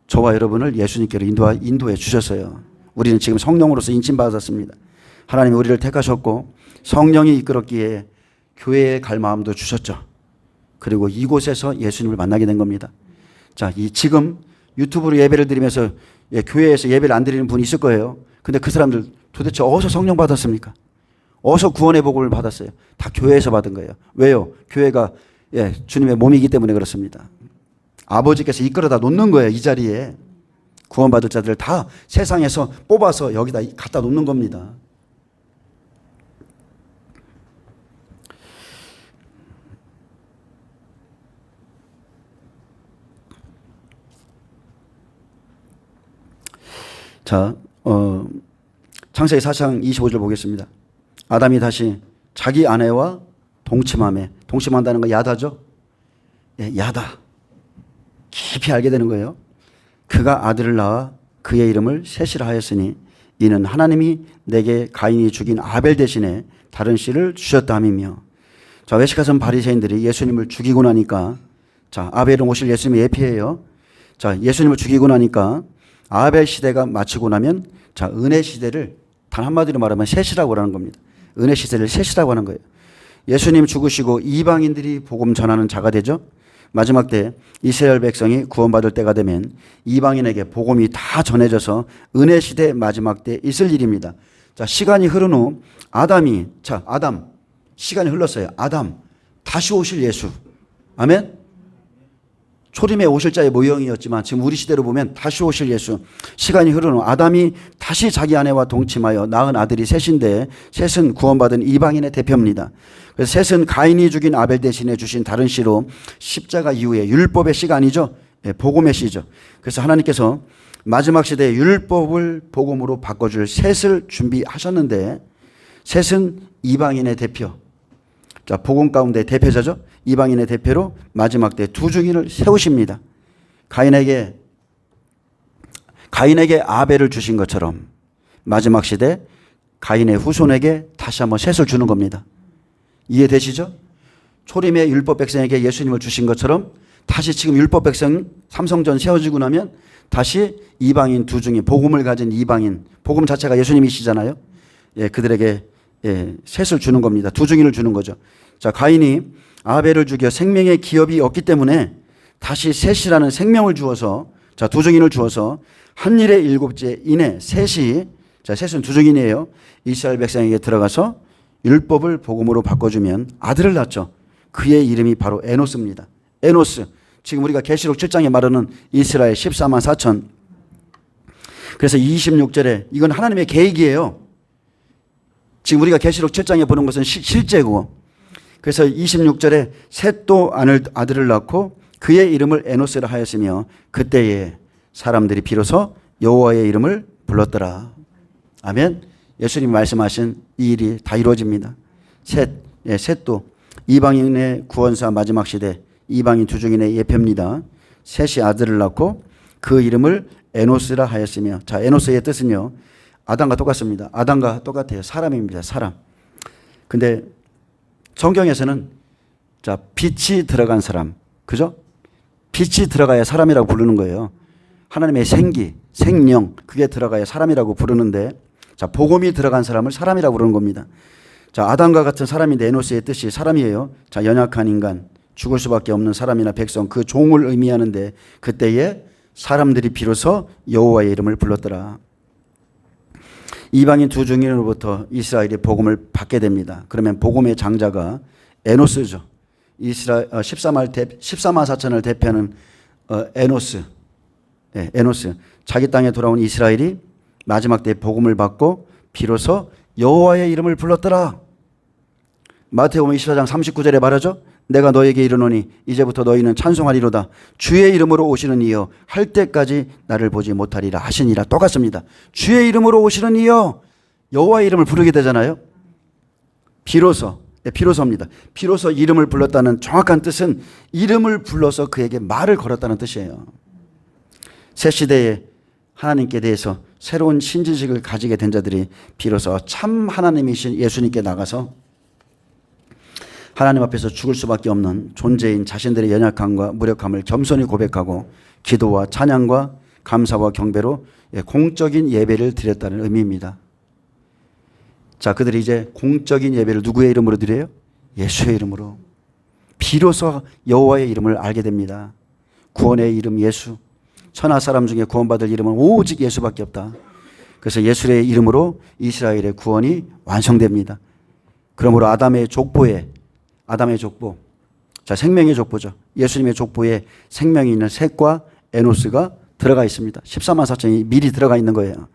저와 여러분을 예수님께로 인도해 주셨어요. 우리는 지금 성령으로서 인침받았습니다. 하나님이 우리를 택하셨고 성령이 이끌었기에 교회에 갈 마음도 주셨죠. 그리고 이곳에서 예수님을 만나게 된 겁니다. 자, 지금 유튜브로 예배를 드리면서 교회에서 예배를 안 드리는 분이 있을 거예요. 근데 그 사람들 도대체 어디서 성령 받았습니까? 어디서 구원의 복음을 받았어요? 다 교회에서 받은 거예요. 왜요? 교회가 주님의 몸이기 때문에 그렇습니다. 아버지께서 이끌어다 놓는 거예요. 이 자리에 구원받을 자들을 다 세상에서 뽑아서 여기다 갖다 놓는 겁니다. 자, 창세기 4장 25절 보겠습니다. 아담이 다시 자기 아내와 동침한다는 거 야다죠? 예, 야다. 깊이 알게 되는 거예요. 그가 아들을 낳아 그의 이름을 셋이라 하였으니 이는 하나님이 내게 가인이 죽인 아벨 대신에 다른 씨를 주셨다 함이며. 자, 외식하선 바리새인들이 예수님을 죽이고 나니까, 자, 아벨은 오실 예수님의 예표예요. 자, 예수님을 죽이고 나니까 아벨 시대가 마치고 나면, 자, 은혜 시대를 단 한마디로 말하면 셋이라고 하는 겁니다. 은혜 시대를 셋이라고 하는 거예요. 예수님 죽으시고 이방인들이 복음 전하는 자가 되죠. 마지막 때 이스라엘 백성이 구원받을 때가 되면 이방인에게 복음이 다 전해져서 은혜 시대 마지막 때 있을 일입니다. 자, 시간이 흐른 후 아담, 시간이 흘렀어요. 아담, 다시 오실 예수. 아멘? 초림에 오실 자의 모형이었지만 지금 우리 시대로 보면 다시 오실 예수. 시간이 흐른 후 아담이 다시 자기 아내와 동침하여 낳은 아들이 셋인데, 셋은 구원받은 이방인의 대표입니다. 그래서 셋은 가인이 죽인 아벨 대신에 주신 다른 씨로 십자가 이후에 율법의 씨가 아니죠. 네, 복음의 씨죠. 그래서 하나님께서 마지막 시대에 율법을 복음으로 바꿔줄 셋을 준비하셨는데, 셋은 이방인의 대표. 자, 복음 가운데 대표자죠. 이방인의 대표로 마지막 때 두 증인을 세우십니다. 가인에게 아벨을 주신 것처럼 마지막 시대 가인의 후손에게 다시 한번 셋을 주는 겁니다. 이해되시죠? 초림의 율법 백성에게 예수님을 주신 것처럼 다시 지금 율법 백성 삼성전 세워지고 나면 다시 이방인 두 증인, 복음을 가진 이방인, 복음 자체가 예수님이시잖아요. 예, 그들에게 셋을 주는 겁니다. 두 증인을 주는 거죠. 자, 가인이 아벨을 죽여 생명의 기업이 없기 때문에 다시 셋이라는 생명을 주어서, 자, 두 증인을 주어서 한 일의 일곱째 이내 셋이, 자, 셋은 두 증인이에요. 이스라엘 백성에게 들어가서 율법을 복음으로 바꿔주면 아들을 낳죠. 그의 이름이 바로 에노스입니다. 에노스. 지금 우리가 계시록 7장에 말하는 이스라엘 14만 4천. 그래서 26절에 이건 하나님의 계획이에요. 지금 우리가 계시록 7장에 보는 것은 실제고, 그래서 26절에 셋도 아들을 낳고 그의 이름을 에노스라 하였으며 그때에 사람들이 비로소 여호와의 이름을 불렀더라. 아멘. 예수님이 말씀하신 이 일이 다 이루어집니다. 셋도 이방인의 구원사 마지막 시대 이방인 두 증인의 예표입니다. 셋이 아들을 낳고 그 이름을 에노스라 하였으며, 자, 에노스의 뜻은요, 아담과 똑같습니다. 아담과 똑같아요. 사람입니다. 사람. 근데 성경에서는, 자, 빛이 들어간 사람, 그죠? 빛이 들어가야 사람이라고 부르는 거예요. 하나님의 생기, 생명, 그게 들어가야 사람이라고 부르는데, 자, 복음이 들어간 사람을 사람이라고 부르는 겁니다. 자, 아담과 같은 사람인데 에노스의 뜻이 사람이에요. 자, 연약한 인간, 죽을 수밖에 없는 사람이나 백성, 그 종을 의미하는데 그때에 사람들이 비로소 여호와의 이름을 불렀더라. 이방인 두 증인으로부터 이스라엘이 복음을 받게 됩니다. 그러면 복음의 장자가 에노스죠. 이스라엘 14만 4천을 대표하는 에노스. 네, 에노스. 자기 땅에 돌아온 이스라엘이 마지막 때 복음을 받고 비로소 여호와의 이름을 불렀더라. 마태복음 24장 39절에 말하죠. 내가 너에게 이르노니 이제부터 너희는 찬송하리로다. 주의 이름으로 오시는 이여 할 때까지 나를 보지 못하리라 하시니라. 똑같습니다. 주의 이름으로 오시는 이여, 여호와의 이름을 부르게 되잖아요. 비로소입니다. 비로소 이름을 불렀다는 정확한 뜻은 이름을 불러서 그에게 말을 걸었다는 뜻이에요. 새 시대에 하나님께 대해서 새로운 신지식을 가지게 된 자들이 비로소 참 하나님이신 예수님께 나가서 하나님 앞에서 죽을 수밖에 없는 존재인 자신들의 연약함과 무력함을 겸손히 고백하고 기도와 찬양과 감사와 경배로 공적인 예배를 드렸다는 의미입니다. 자, 그들이 이제 공적인 예배를 누구의 이름으로 드려요? 예수의 이름으로. 비로소 여호와의 이름을 알게 됩니다. 구원의 이름 예수. 천하 사람 중에 구원받을 이름은 오직 예수밖에 없다. 그래서 예수의 이름으로 이스라엘의 구원이 완성됩니다. 그러므로 아담의 족보에, 자, 생명의 족보죠. 예수님의 족보에 생명이 있는 셋과 에노스가 들어가 있습니다. 14만 4천이 미리 들어가 있는 거예요.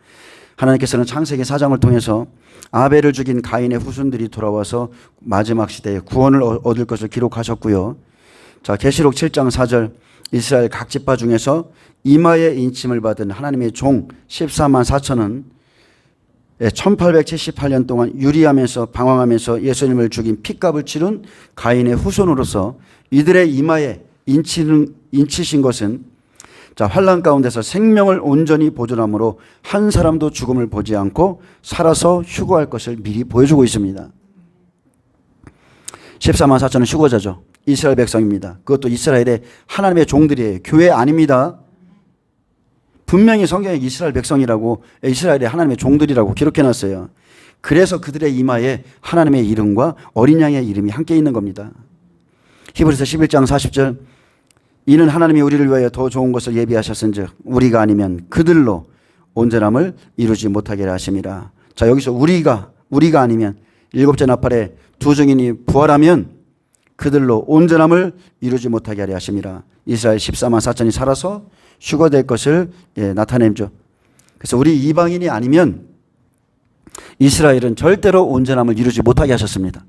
하나님께서는 창세기 4장을 통해서 아벨을 죽인 가인의 후손들이 돌아와서 마지막 시대에 구원을 얻을 것을 기록하셨고요. 자, 계시록 7장 4절 이스라엘 각 지파 중에서 이마에 인침을 받은 하나님의 종 14만 4천은 1878년 동안 유리하면서 방황하면서 예수님을 죽인 핏값을 치른 가인의 후손으로서 이들의 이마에 인치신 것은 자, 환난 가운데서 생명을 온전히 보존함으로 한 사람도 죽음을 보지 않고 살아서 휴거할 것을 미리 보여주고 있습니다. 14만 4천은 휴거자죠. 이스라엘 백성입니다. 그것도 이스라엘의 하나님의 종들이에요. 교회 아닙니다. 분명히 성경에 이스라엘 백성이라고 이스라엘의 하나님의 종들이라고 기록해놨어요. 그래서 그들의 이마에 하나님의 이름과 어린 양의 이름이 함께 있는 겁니다. 히브리서 11장 40절 이는 하나님이 우리를 위하여 더 좋은 것을 예비하셨은즉 우리가 아니면 그들로 온전함을 이루지 못하게 하심이라. 자, 여기서 우리가 아니면 일곱째 나팔에 두 증인이 부활하면 그들로 온전함을 이루지 못하게 하려 하심이라. 이스라엘 14만 4천이 살아서 휴거될 것을 나타내죠. 그래서 우리 이방인이 아니면 이스라엘은 절대로 온전함을 이루지 못하게 하셨습니다.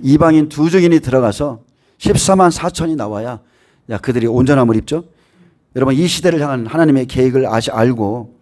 이방인 두 증인이 들어가서 14만 4천이 나와야 그들이 온전함을 입죠. 여러분 이 시대를 향한 하나님의 계획을 알고